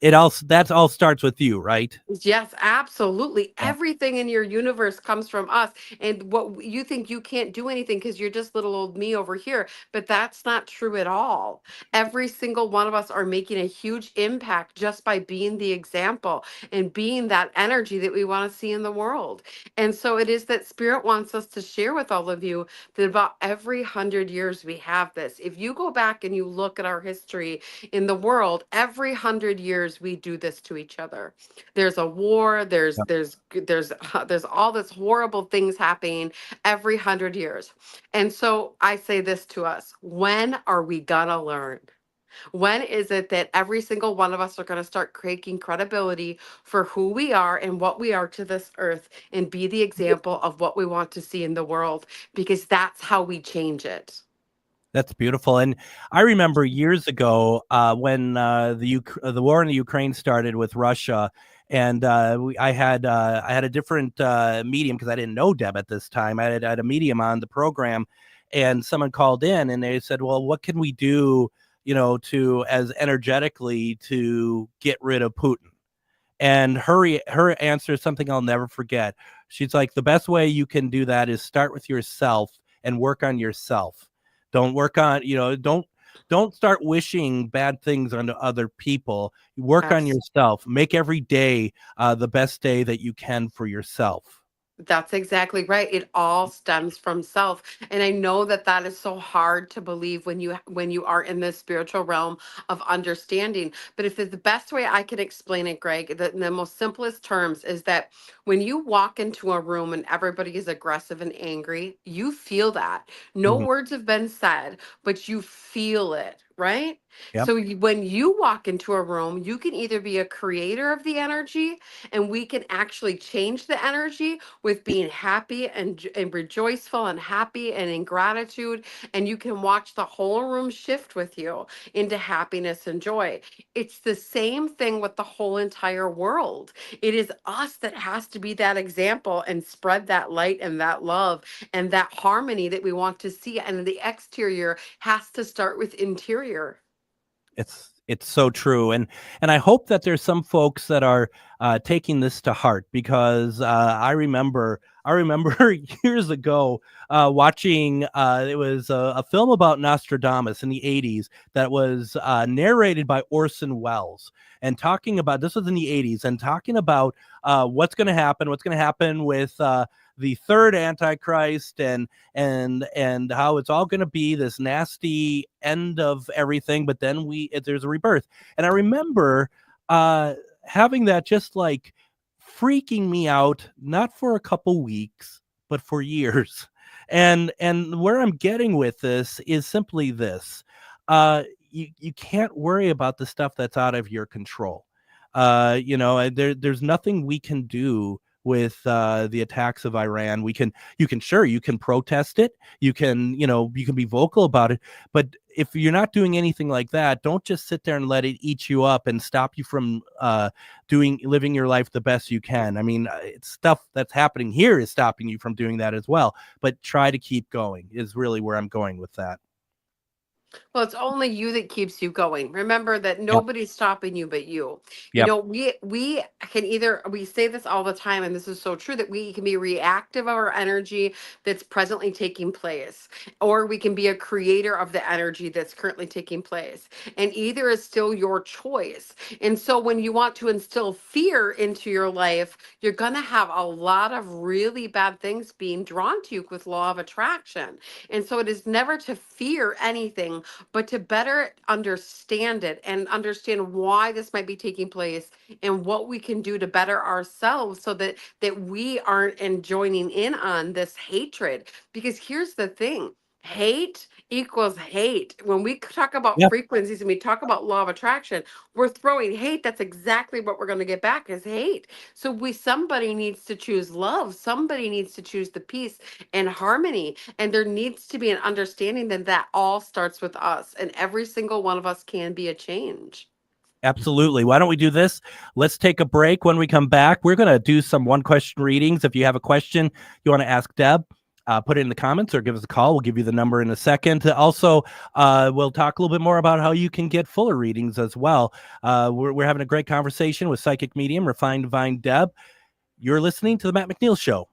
that all starts with you, right? Yes, absolutely. Everything in your universe comes from us. And what you think you can't do anything because you're just little old me over here, but that's not true at all. Every single one of us are making a huge impact just by being the example and being that energy that we want to see in the world. And so it is that Spirit wants us to share with all of you that about every 100 years we have this. If you go back and you look at our history in the world, every 100 years we do this to each other. There's a war, there's all this horrible things happening every 100 years. And so I say this to us: when are we gonna learn? When is it that every single one of us are going to start taking credibility for who we are and what we are to this earth and be the example of what we want to see in the world? Because that's how we change it. That's beautiful. And I remember years ago when the war in the Ukraine started with Russia, and I had a different medium because I didn't know Deb at this time. I had a medium on the program, and someone called in and they said, "Well, what can we do, to as energetically to get rid of Putin?" And her answer is something I'll never forget. She's like, the best way you can do that is start with yourself and work on yourself. Don't work on, don't start wishing bad things onto other people. Work on yourself. Make every day the best day that you can for yourself. That's exactly right. It all stems from self. And I know that that is so hard to believe when you are in this spiritual realm of understanding. But if the best way I can explain it, Greg, in the most simplest terms is that when you walk into a room and everybody is aggressive and angry, you feel that. No words have been said, but you feel it, right? Yep. So when you walk into a room, you can either be a creator of the energy and we can actually change the energy with being happy and rejoiceful and happy and in gratitude. And you can watch the whole room shift with you into happiness and joy. It's the same thing with the whole entire world. It is us that has to be that example and spread that light and that love and that harmony that we want to see. And the exterior has to start with interior. It's so true, and I hope that there's some folks that are taking this to heart, because I remember years ago watching it was a film about Nostradamus in the 80s that was narrated by Orson Welles, and talking about, this was in the 80s, and talking about what's going to happen with the third Antichrist, and how it's all going to be this nasty end of everything, but then there's a rebirth. And I remember having that just like freaking me out, not for a couple weeks, but for years. And where I'm getting with this is simply this: you can't worry about the stuff that's out of your control. There's nothing we can do with the attacks of Iran. You can protest it. You can be vocal about it. But if you're not doing anything like that, don't just sit there and let it eat you up and stop you from living your life the best you can. I mean, it's stuff that's happening here is stopping you from doing that as well. But try to keep going is really where I'm going with that. Well, it's only you that keeps you going. Remember that nobody's stopping you but you. Yep. We can either, we say this all the time, and this is so true, that we can be reactive of our energy that's presently taking place, or we can be a creator of the energy that's currently taking place. And either is still your choice. And so when you want to instill fear into your life, you're going to have a lot of really bad things being drawn to you with law of attraction. And so it is never to fear anything, but to better understand it and understand why this might be taking place and what we can do to better ourselves so that we aren't joining in on this hatred. Because here's the thing: hate equals hate. When we talk about frequencies and we talk about law of attraction, we're throwing hate. That's exactly what we're going to get back is hate. So somebody needs to choose love. Somebody needs to choose the peace and harmony. And there needs to be an understanding that all starts with us, and every single one of us can be a change. Absolutely. Why don't we do this? Let's take a break. When we come back, we're going to do some one question readings. If you have a question you want to ask Deb, put it in the comments or give us a call. We'll give you the number in a second. Also, we'll talk a little bit more about how you can get fuller readings as well. We're having a great conversation with psychic medium, Refined Divine Deb. You're listening to the Matt McNeil Show.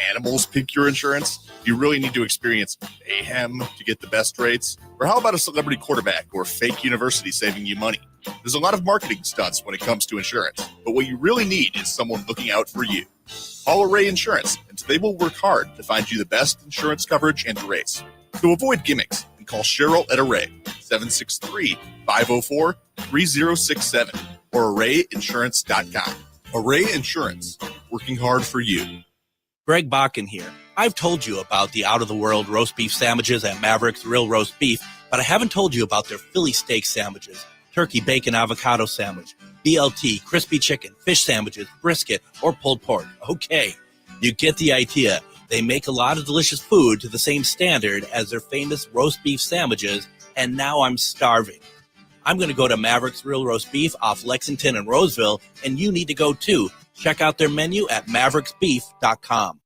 animals pick your insurance? Do you really need to experience mayhem to get the best rates? Or how about a celebrity quarterback or fake university saving you money? There's a lot of marketing stunts when it comes to insurance, but what you really need is someone looking out for you. Call Array Insurance, and they will work hard to find you the best insurance coverage and rates. So avoid gimmicks and call Cheryl at Array, 763-504-3067 or arrayinsurance.com. Array Insurance, working hard for you. Greg Bakken here. I've told you about the out-of-the-world roast beef sandwiches at Maverick's Real Roast Beef, but I haven't told you about their Philly steak sandwiches, turkey bacon avocado sandwich, BLT, crispy chicken, fish sandwiches, brisket, or pulled pork. Okay, you get the idea. They make a lot of delicious food to the same standard as their famous roast beef sandwiches, and now I'm starving. I'm going to go to Maverick's Real Roast Beef off Lexington and Roseville, and you need to go too. Check out their menu at mavericksbeef.com.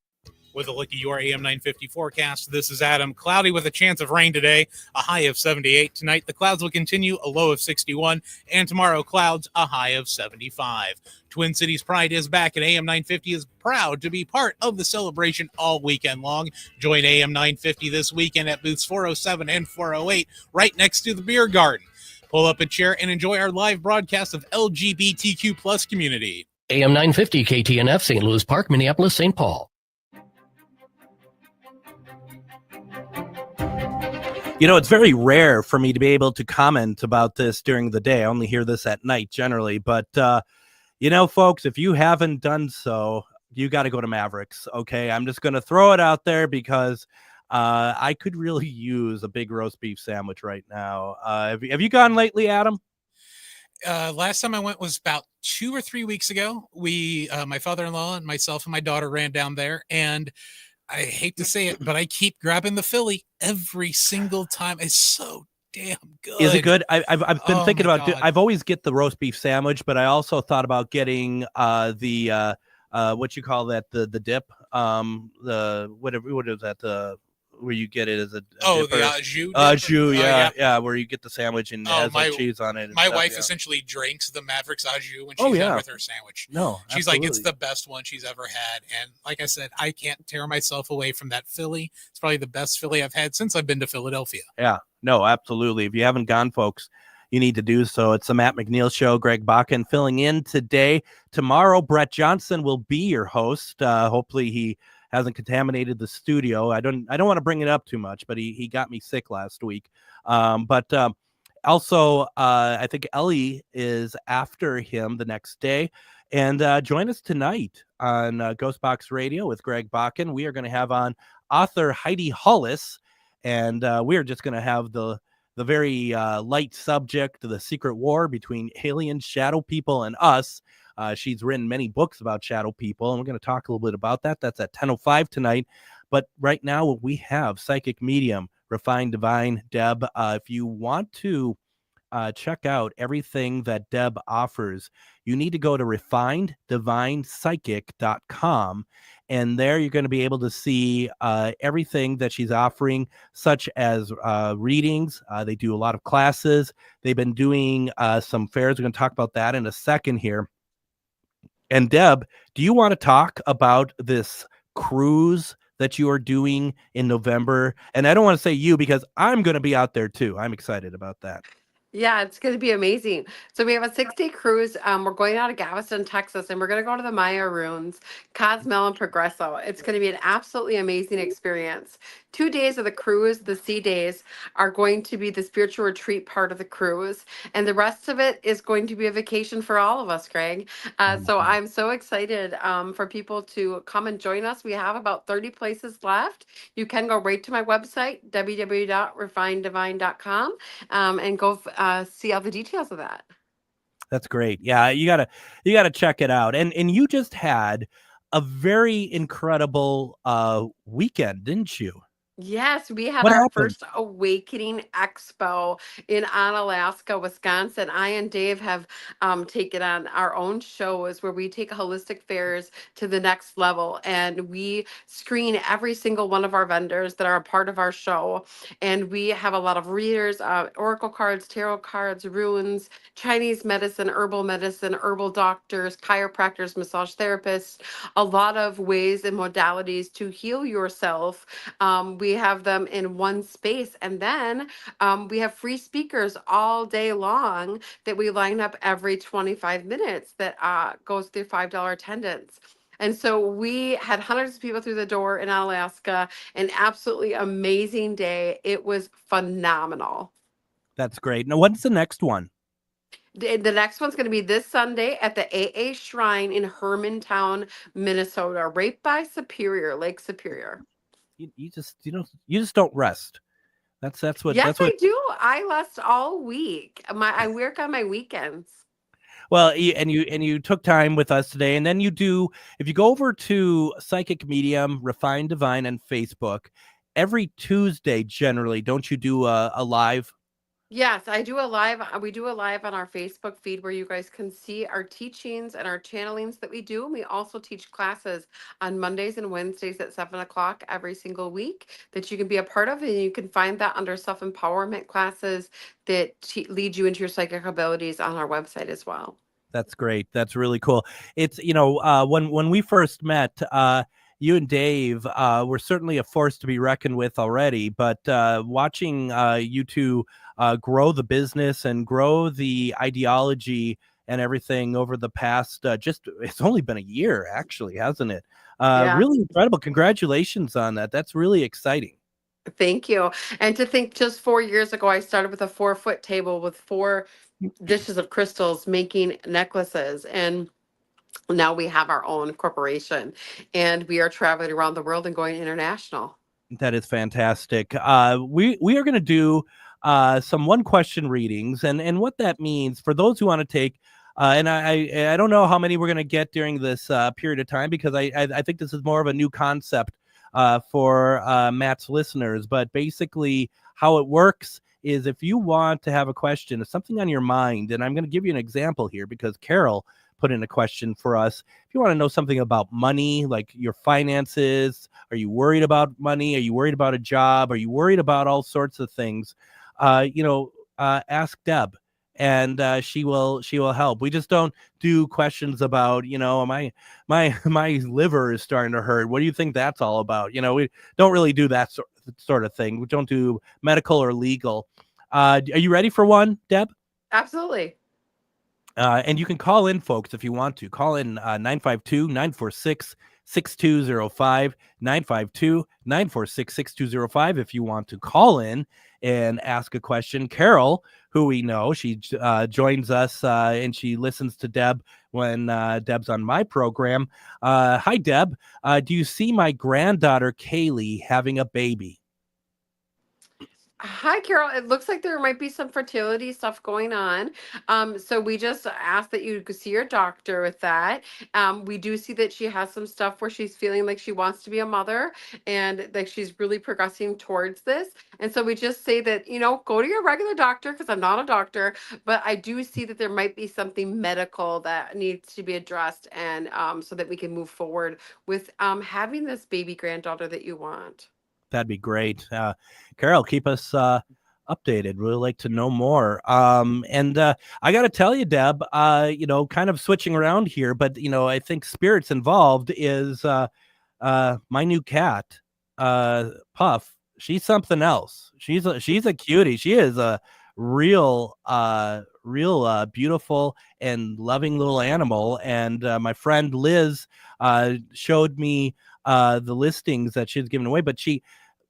With a look at your AM 950 forecast, this is Adam. Cloudy with a chance of rain today, a high of 78. Tonight, the clouds will continue, a low of 61. And tomorrow, clouds, a high of 75. Twin Cities Pride is back, and AM 950 is proud to be part of the celebration all weekend long. Join AM 950 this weekend at booths 407 and 408, right next to the beer garden. Pull up a chair and enjoy our live broadcast of LGBTQ plus community. AM 950 KTNF, St. Louis Park, Minneapolis, St. Paul. You know, it's very rare for me to be able to comment about this during the day. I only hear this at night generally. But, you know, folks, if you haven't done so, you got to go to Mavericks. Okay, I'm just going to throw it out there because I could really use a big roast beef sandwich right now. Have you gone lately, Adam? Last time I went was about 2 or 3 weeks ago. We, my father-in-law and myself and my daughter ran down there, and I hate to say it, but I keep grabbing the Philly every single time. It's so damn good. Is it good? I've been thinking about it. I've always get the roast beef sandwich, but I also thought about getting the what you call that, the dip, the whatever, what is that, where you get it as a the dipper. au jus, yeah, where you get the sandwich and it has my cheese on it. My stuff, wife yeah. essentially drinks the Mavericks au jus when she's done with her sandwich. No, she's like, it's the best one she's ever had. And like I said, I can't tear myself away from that Philly. It's probably the best Philly I've had since I've been to Philadelphia. Yeah, no, absolutely. If you haven't gone, folks, you need to do so. It's the Matt McNeil Show. Greg Bakken filling in today. Tomorrow, Brett Johnson will be your host. Hopefully he hasn't contaminated the studio. I don't want to bring it up too much, but he got me sick last week. But also, I think Ellie is after him the next day. And join us tonight on Ghostbox Radio with Greg Bakken. We are going to have on author Heidi Hollis, and we are just going to have the very light subject of the secret war between aliens, shadow people, and us. She's written many books about shadow people, and we're going to talk a little bit about that. That's at 10:05 tonight. But right now we have psychic medium, Refined Divine, Deb. If you want to check out everything that Deb offers, you need to go to refineddivinepsychic.com. And there you're going to be able to see everything that she's offering, such as readings. They do a lot of classes. They've been doing some fairs. We're going to talk about that in a second here. And Deb, do you want to talk about this cruise that you are doing in November? And I don't want to say you because I'm going to be out there too. I'm excited about that. Yeah, it's going to be amazing. So we have a 6-day cruise. We're going out of Galveston, Texas, and we're going to go to the Maya ruins, Cozumel, and Progreso. It's going to be an absolutely amazing experience. 2 days of the cruise, the sea days, are going to be the spiritual retreat part of the cruise. And the rest of it is going to be a vacation for all of us, Craig. So I'm so excited for people to come and join us. We have about 30 places left. You can go right to my website, www.refineddivine.com, and go see all the details of that. That's great. Yeah, you gotta check it out. And you just had a very incredible weekend, didn't you? Yes, we had What our happened? first Awakening Expo in Onalaska, Wisconsin. I and Dave have taken on our own shows where we take holistic fairs to the next level, and we screen every single one of our vendors that are a part of our show. And we have a lot of readers, oracle cards, tarot cards, runes, Chinese medicine, herbal doctors, chiropractors, massage therapists, a lot of ways and modalities to heal yourself. We have them in one space. And then we have free speakers all day long that we line up every 25 minutes that goes through $5 attendance. And so we had hundreds of people through the door in Alaska, an absolutely amazing day. It was phenomenal. That's great. Now, what's the next one? The next one's going to be this Sunday at the AA Shrine in Hermantown, Minnesota, right by Superior, Lake Superior. You just don't rest. That's what Yes, that's what I do. I rest all week. I work on my weekends. Well, you took time with us today, and then if you go over to Psychic Medium, Refined Divine, and Facebook, every Tuesday generally, don't you do a live? Yes, I do a live. We do a live on our Facebook feed where you guys can see our teachings and our channelings that we do. And we also teach classes on Mondays and Wednesdays at 7 o'clock every single week that you can be a part of. And you can find that under self-empowerment classes that lead you into your psychic abilities on our website as well. That's great. That's really cool. It's when we first met, you and Dave were certainly a force to be reckoned with already. But watching you two grow the business and grow the ideology and everything over the past it's only been a year, actually, hasn't it? Yeah. Really incredible. Congratulations on that. That's really exciting. Thank you. And to think just 4 years ago, I started with a 4-foot table with 4 dishes of crystals making necklaces. And now we have our own corporation and we are traveling around the world and going international. That is fantastic. We are going to do some one question readings, and what that means for those who want to take. And I don't know how many we're going to get during this period of time, because I think this is more of a new concept for Matt's listeners. But basically, how it works is if you want to have a question, something on your mind, and I'm going to give you an example here because Carol put in a question for us. If you want to know something about money, like your finances, are you worried about money? Are you worried about a job? Are you worried about all sorts of things? Ask Deb, and she will help. We just don't do questions about, my liver is starting to hurt. What do you think that's all about? We don't really do that sort of thing. We don't do medical or legal. Are you ready for one, Deb? Absolutely. And you can call in, folks, if you want to. Call in 952-946-6205, 952-946-6205 if you want to call in and ask a question. Carol, who we know, she joins us and she listens to Deb when Deb's on my program. Hi, Deb. Do you see my granddaughter, Kaylee, having a baby? Hi, Carol. It looks like there might be some fertility stuff going on. So we just ask that you see your doctor with that. We do see that she has some stuff where she's feeling like she wants to be a mother and like she's really progressing towards this. And so we just say that, go to your regular doctor, because I'm not a doctor, but I do see that there might be something medical that needs to be addressed, and so that we can move forward with having this baby granddaughter that you want. That'd be great. Carol, keep us updated. Really like to know more. And I got to tell you, Deb, kind of switching around here, but, I think spirits involved is my new cat, Puff. She's something else. She's a cutie. She is a real beautiful and loving little animal. And my friend Liz showed me the listings that she's given away,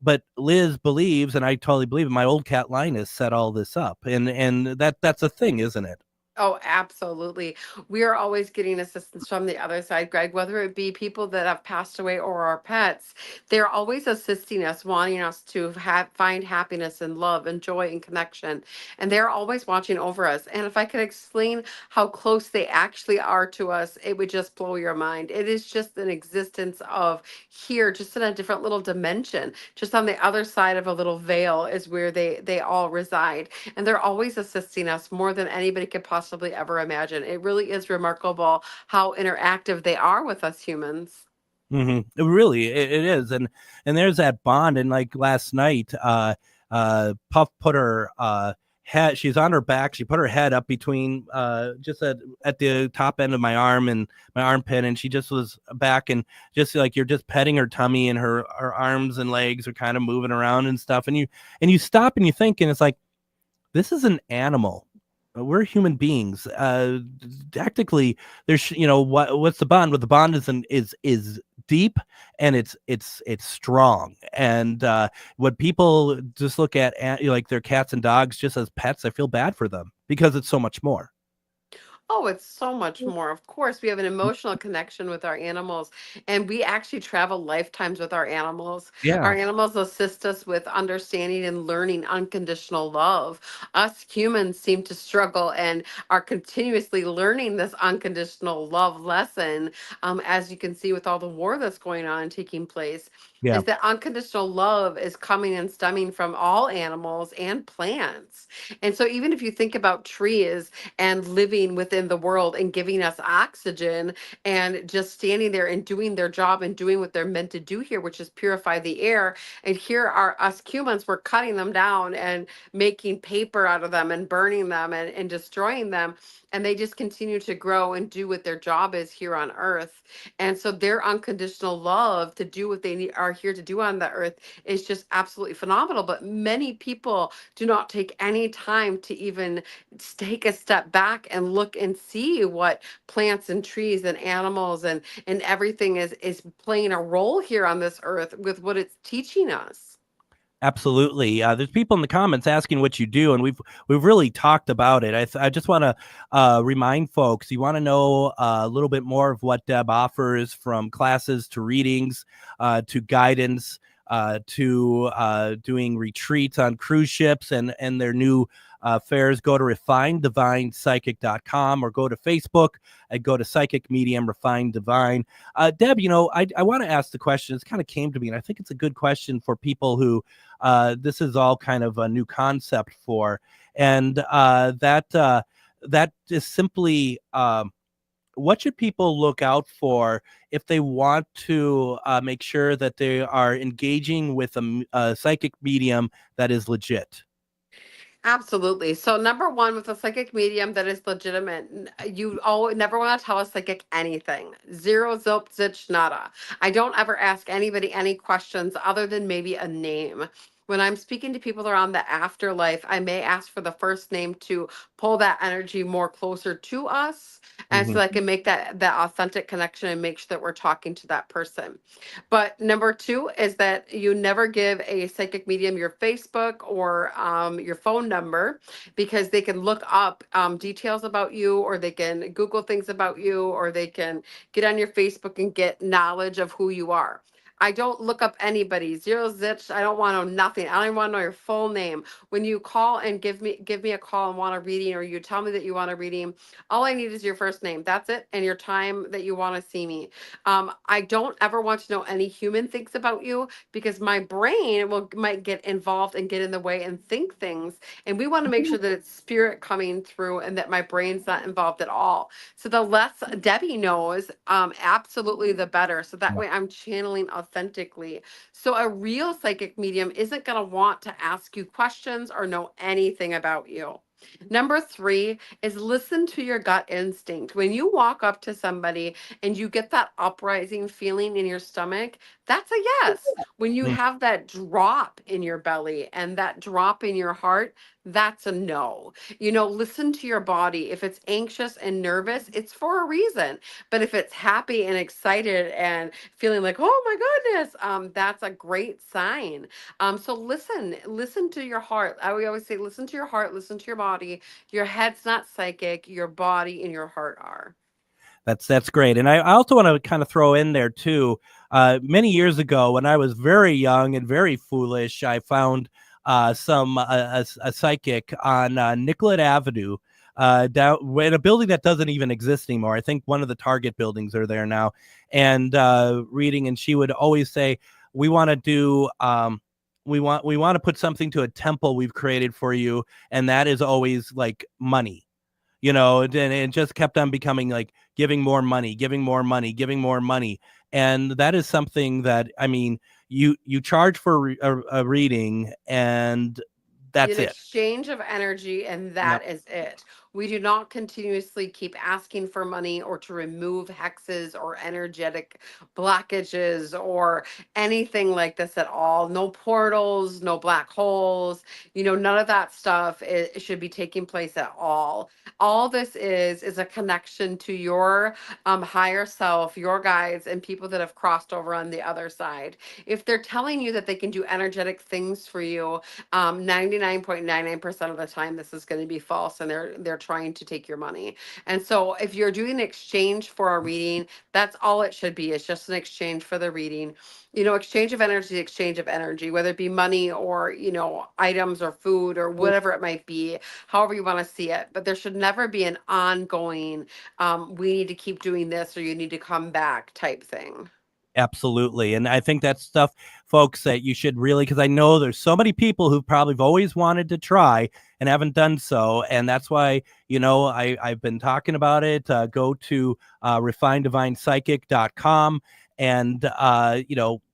but Liz believes, and I totally believe it, my old cat Linus set all this up, and that's a thing, isn't it? Oh, absolutely. We are always getting assistance from the other side, Greg, whether it be people that have passed away or our pets. They're always assisting us, wanting us to find happiness and love and joy and connection. And they're always watching over us. And if I could explain how close they actually are to us, it would just blow your mind. It is just an existence of here, just in a different little dimension, just on the other side of a little veil is where they all reside. And they're always assisting us more than anybody could possibly ever imagine. It really is remarkable how interactive they are with us humans. Really, it is, and there's that bond. And like last night, Puff put her head. She's on her back. She put her head up between just at the top end of my arm and my armpit, and she just was back and just like you're just petting her tummy, and her arms and legs are kind of moving around and stuff. And you stop and you think, and it's like, this is an animal. We're human beings. Tactically, there's what's the bond? What the bond is deep, and it's strong. And when people just look at like their cats and dogs just as pets, I feel bad for them because it's so much more. Oh, it's so much more. Of course, we have an emotional connection with our animals, and we actually travel lifetimes with our animals. Our Yeah. animals assist us with understanding and learning unconditional love. Us humans seem to struggle and are continuously learning this unconditional love lesson, as you can see with all the war that's going on and taking place. Yeah. Is that unconditional love is coming and stemming from all animals and plants. And so, even if you think about trees and living within the world and giving us oxygen and just standing there and doing their job and doing what they're meant to do here, which is purify the air. And here are us humans, we're cutting them down and making paper out of them and burning them and destroying them. And they just continue to grow and do what their job is here on earth. And so their unconditional love to do what are here to do on the earth is just absolutely phenomenal. But many people do not take any time to even take a step back and look and see what plants and trees and animals and everything is playing a role here on this earth with what it's teaching us. Absolutely. There's people in the comments asking what you do, and we've really talked about it. I just want to remind folks, you want to know a little bit more of what Deb offers, from classes to readings to guidance to doing retreats on cruise ships and their new fairs. Go to refinedivinepsychic.com or go to Facebook and go to Psychic Medium Refined Divine. Deb, I want to ask the question. It's kind of came to me, and I think it's a good question for people who this is all kind of a new concept for. And that is simply what should people look out for if they want to make sure that they are engaging with a psychic medium that is legit? Absolutely. So number one, with a psychic medium that is legitimate, you never want to tell a psychic anything. Zero, zilp, zitch, nada. I don't ever ask anybody any questions other than maybe a name. When I'm speaking to people around the afterlife, I may ask for the first name to pull that energy more closer to us, and so I can make that authentic connection and make sure that we're talking to that person. But number two is that you never give a psychic medium your Facebook or your phone number, because they can look up details about you, or they can Google things about you, or they can get on your Facebook and get knowledge of who you are. I don't look up anybody. Zero zitch. I don't want to know nothing. I don't even want to know your full name. When you call and give me a call and want a reading, or you tell me that you want a reading, all I need is your first name. That's it, and your time that you want to see me. I don't ever want to know any human thinks about you, because my brain might get involved and get in the way and think things. And we want to make sure that it's spirit coming through and that my brain's not involved at all. So the less Debbie knows, absolutely the better. So that way I'm channeling authentically. So a real psychic medium isn't going to want to ask you questions or know anything about you. Number three is listen to your gut instinct. When you walk up to somebody and you get that uprising feeling in your stomach, that's a yes. When you have that drop in your belly and that drop in your heart, that's a no. Listen to your body. If it's anxious and nervous, it's for a reason. But if it's happy and excited and feeling like, oh my goodness, that's a great sign. So listen to your heart. We always say, listen to your heart, listen to your body. Your head's not psychic, your body and your heart are. That's great. And I also want to kind of throw in there too. Many years ago, when I was very young and very foolish, I found a psychic on Nicollet Avenue, down in a building that doesn't even exist anymore. I think one of the Target buildings are there now. And reading, and she would always say, "We want to do." We want to put something to a temple we've created for you, and that is always like money. And it just kept on becoming like giving more money, giving more money, giving more money. And that is something that, I mean, you charge for a reading, and that's An it. exchange of energy, and that is it. We do not continuously keep asking for money or to remove hexes or energetic blockages or anything like this at all. No portals, no black holes, none of that stuff it should be taking place at all. All this is a connection to your higher self, your guides, and people that have crossed over on the other side. If they're telling you that they can do energetic things for you, 99.99% of the time this is going to be false, and they're trying to take your money. And so if you're doing an exchange for a reading, that's all it should be. It's just an exchange for the reading. Exchange of energy, whether it be money or items or food or whatever it might be, however you want to see it. But there should never be an ongoing we need to keep doing this or you need to come back type thing. Absolutely. And I think that's stuff, folks, that you should really, because I know there's so many people who probably have always wanted to try and haven't done so. And that's why, I've been talking about it. Go to refinedivinepsychic.com, and,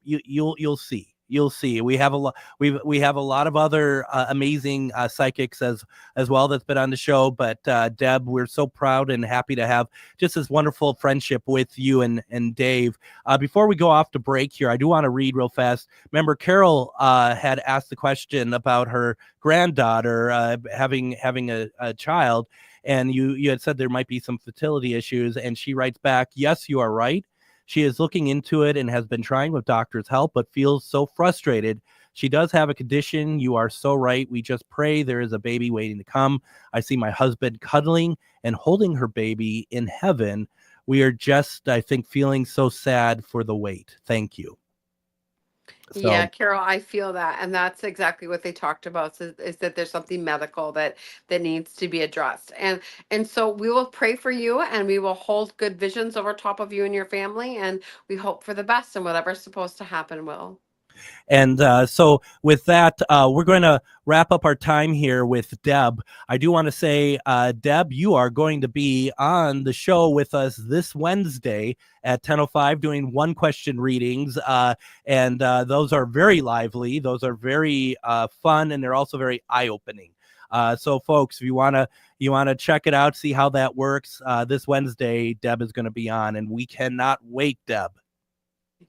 you'll see. You'll see. We have a lot. We have a lot of other amazing psychics as well that's been on the show. But Deb, we're so proud and happy to have just this wonderful friendship with you and Dave. Before we go off to break here, I do want to read real fast. Remember, Carol had asked the question about her granddaughter having a child, and you had said there might be some fertility issues, and she writes back, "Yes, you are right. She is looking into it and has been trying with doctors' help, but feels so frustrated. She does have a condition. You are so right. We just pray there is a baby waiting to come. I see my husband cuddling and holding her baby in heaven. We are just, I think, feeling so sad for the wait. Thank you." Yeah, Carol, I feel that, and that's exactly what they talked about. Is that there's something medical that needs to be addressed, and so we will pray for you, and we will hold good visions over top of you and your family, and we hope for the best, and whatever's supposed to happen will. And so with that, we're going to wrap up our time here with Deb. I do want to say, Deb, you are going to be on the show with us this Wednesday at 10:05 doing one question readings. And those are very lively. Those are very fun, and they're also very eye-opening. So folks, if you want to check it out, see how that works, this Wednesday, Deb is going to be on, and we cannot wait, Deb.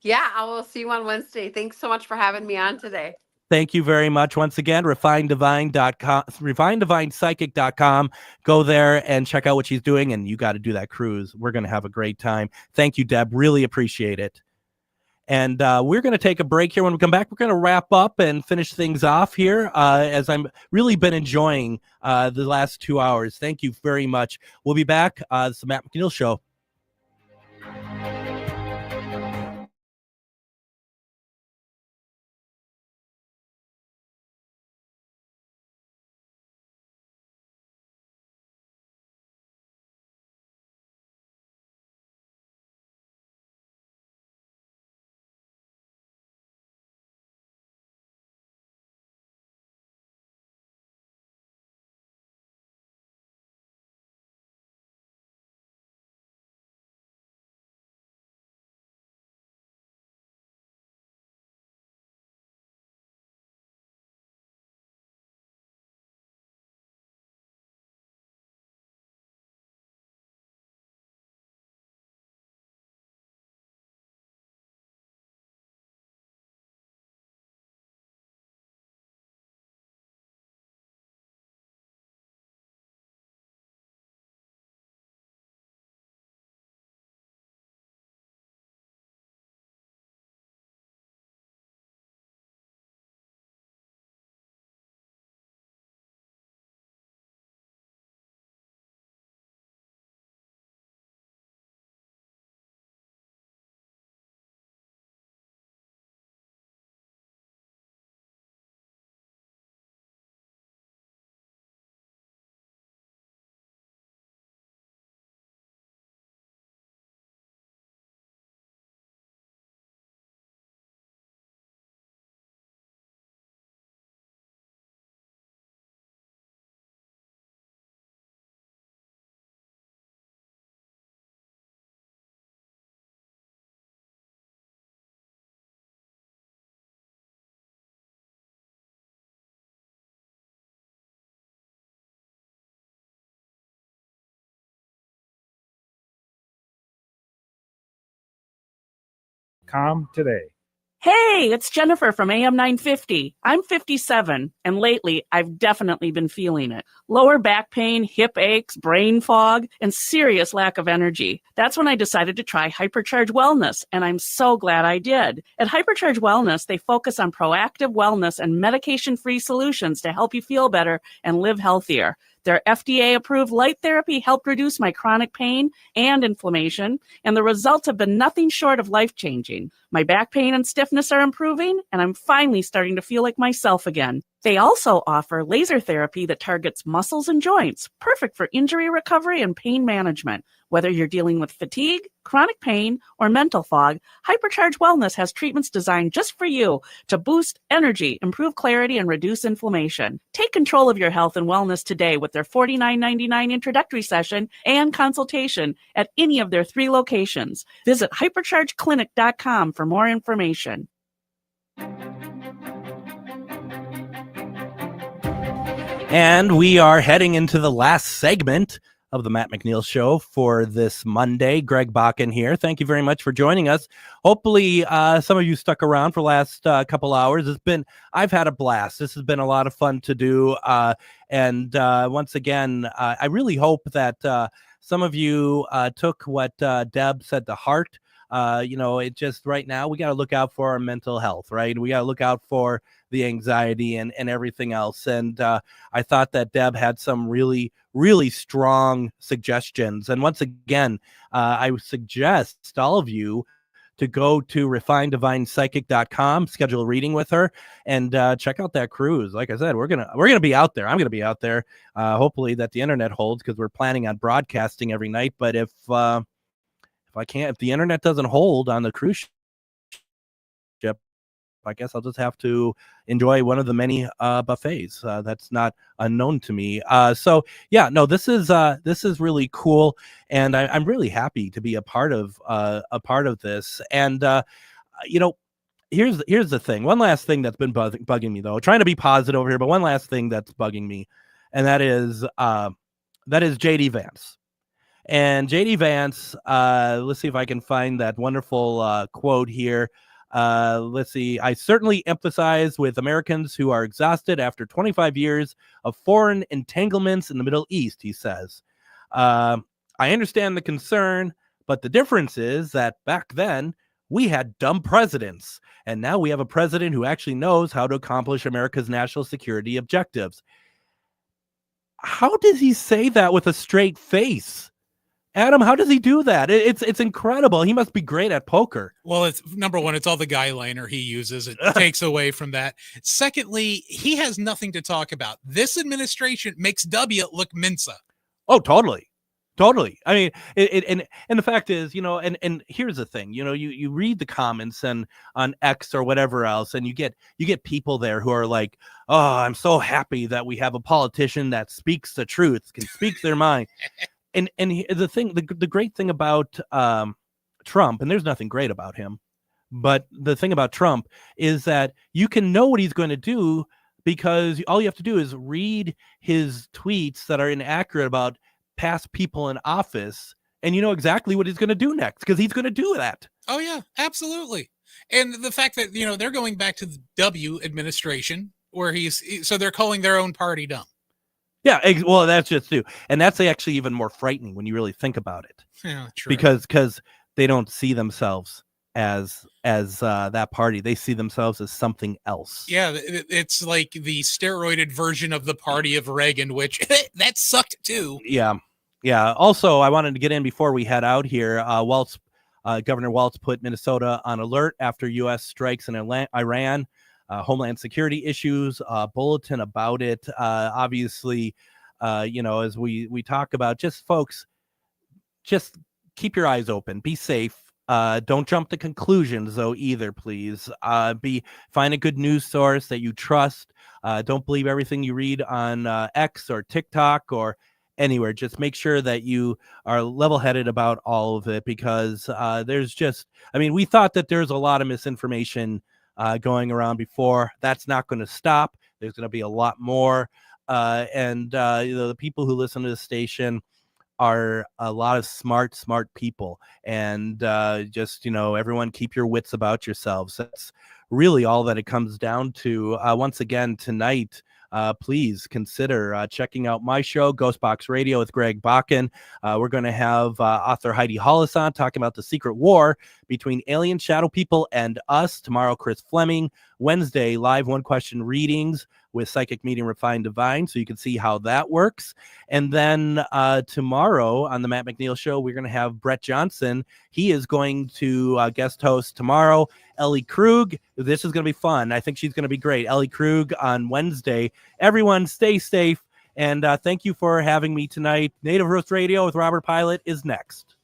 Yeah, I will see you on Wednesday. Thanks so much for having me on today. Thank you very much. Once again, refinedivine.com, refinedivinepsychic.com. Go there and check out what she's doing, and you got to do that cruise. We're going to have a great time. Thank you, Deb. Really appreciate it. And we're going to take a break here. When we come back, we're going to wrap up and finish things off here, as I'm really been enjoying the last 2 hours. Thank you very much. We'll be back. It's the Matt McNeil Show. calm today. Hey, it's Jennifer from AM 950. I'm 57, and lately I've definitely been feeling it. Lower back pain, hip aches, brain fog, and serious lack of energy. That's when I decided to try Hypercharge Wellness, and I'm so glad I did. At Hypercharge Wellness, they focus on proactive wellness and medication-free solutions to help you feel better and live healthier. Their FDA-approved light therapy helped reduce my chronic pain and inflammation, and the results have been nothing short of life-changing. My back pain and stiffness are improving, and I'm finally starting to feel like myself again. They also offer laser therapy that targets muscles and joints, perfect for injury recovery and pain management. Whether you're dealing with fatigue, chronic pain, or mental fog, Hypercharge Wellness has treatments designed just for you to boost energy, improve clarity, and reduce inflammation. Take control of your health and wellness today with their $49.99 introductory session and consultation at any of their 3 locations. Visit hyperchargeclinic.com for more information. And we are heading into the last segment of the Matt McNeil Show for this Monday. Greg Bakken here. Thank you very much for joining us. Hopefully, some of you stuck around for the last couple hours. I've had a blast. This has been a lot of fun to do. And once again, I really hope that some of you took what Deb said to heart. It just right now we got to look out for our mental health, right? We got to look out for the anxiety and everything else. And I thought that Deb had some really, really strong suggestions. And once again, I would suggest all of you to go to refinedivinepsychic.com, schedule a reading with her, and check out that cruise. Like I said, we're gonna be out there. I'm gonna be out there. Hopefully that the internet holds, because we're planning on broadcasting every night. But if the internet doesn't hold on the cruise ship, I guess I'll just have to enjoy one of the many buffets. That's not unknown to me. This is really cool, and I'm really happy to be a part of this. And here's the thing. One last thing that's been bugging me, though. Trying to be positive over here, but one last thing that's bugging me, and that is JD Vance. And JD Vance, let's see if I can find that wonderful quote here. Let's see. I certainly empathize with Americans who are exhausted after 25 years of foreign entanglements in the Middle East, he says. I understand the concern, but the difference is that back then we had dumb presidents, and now we have a president who actually knows how to accomplish America's national security objectives. How does he say that with a straight face? Adam, how does he do that? It's incredible. He must be great at poker. Well, it's number one, it's all the guy liner he uses. It takes away from that. Secondly, he has nothing to talk about. This administration makes W look Mensa. Oh, totally. I mean, and the fact is, and here's the thing, you read the comments and on X or whatever else, and you get people there who are like, oh, I'm so happy that we have a politician that speaks the truth, can speak their mind. And the great thing about Trump, and there's nothing great about him, but the thing about Trump is that you can know what he's going to do, because all you have to do is read his tweets that are inaccurate about past people in office, and you know exactly what he's going to do next, because he's going to do that. Oh yeah, absolutely. And the fact that they're going back to the W administration, where so they're calling their own party dumb. Yeah, well, that's just too, and that's actually even more frightening when you really think about it. Yeah, true. Because they don't see themselves as that party; they see themselves as something else. Yeah, it's like the steroided version of the party of Reagan, which that sucked too. Yeah. Also, I wanted to get in before we head out here. Governor Walz put Minnesota on alert after U.S. strikes in Iran. Homeland security issues, bulletin about it. Obviously, as we talk about, folks, just keep your eyes open, be safe. Don't jump to conclusions, though, either, please. Find a good news source that you trust. Don't believe everything you read on X or TikTok or anywhere. Just make sure that you are level-headed about all of it, because we thought that there's a lot of misinformation going around before. That's not going to stop. There's going to be a lot more. The people who listen to the station are a lot of smart people, and just, everyone keep your wits about yourselves. That's really all that it comes down to. Once again, tonight, please consider checking out my show, Ghost Box Radio with Greg Bakken. We're going to have author Heidi Hollis on talking about the secret war between alien shadow people and us. Tomorrow, Chris Fleming. Wednesday, live one-question readings with Psychic Medium Refined Divine, so you can see how that works. And then tomorrow on the Matt McNeil Show, we're going to have Brett Johnson. He is going to guest host tomorrow. Ellie Krug, this is going to be fun. I think she's going to be great. Ellie Krug on Wednesday. Everyone stay safe, and thank you for having me tonight. Native Roots Radio with Robert Pilot is next.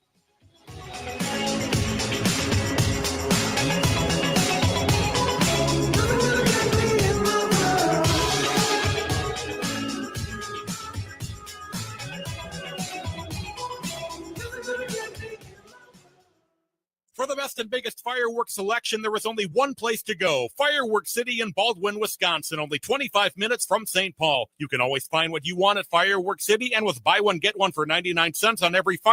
For the best and biggest fireworks selection, there is only one place to go. Fireworks City in Baldwin, Wisconsin, only 25 minutes from St. Paul. You can always find what you want at Fireworks City, and with buy one, get one for 99 cents on every fire.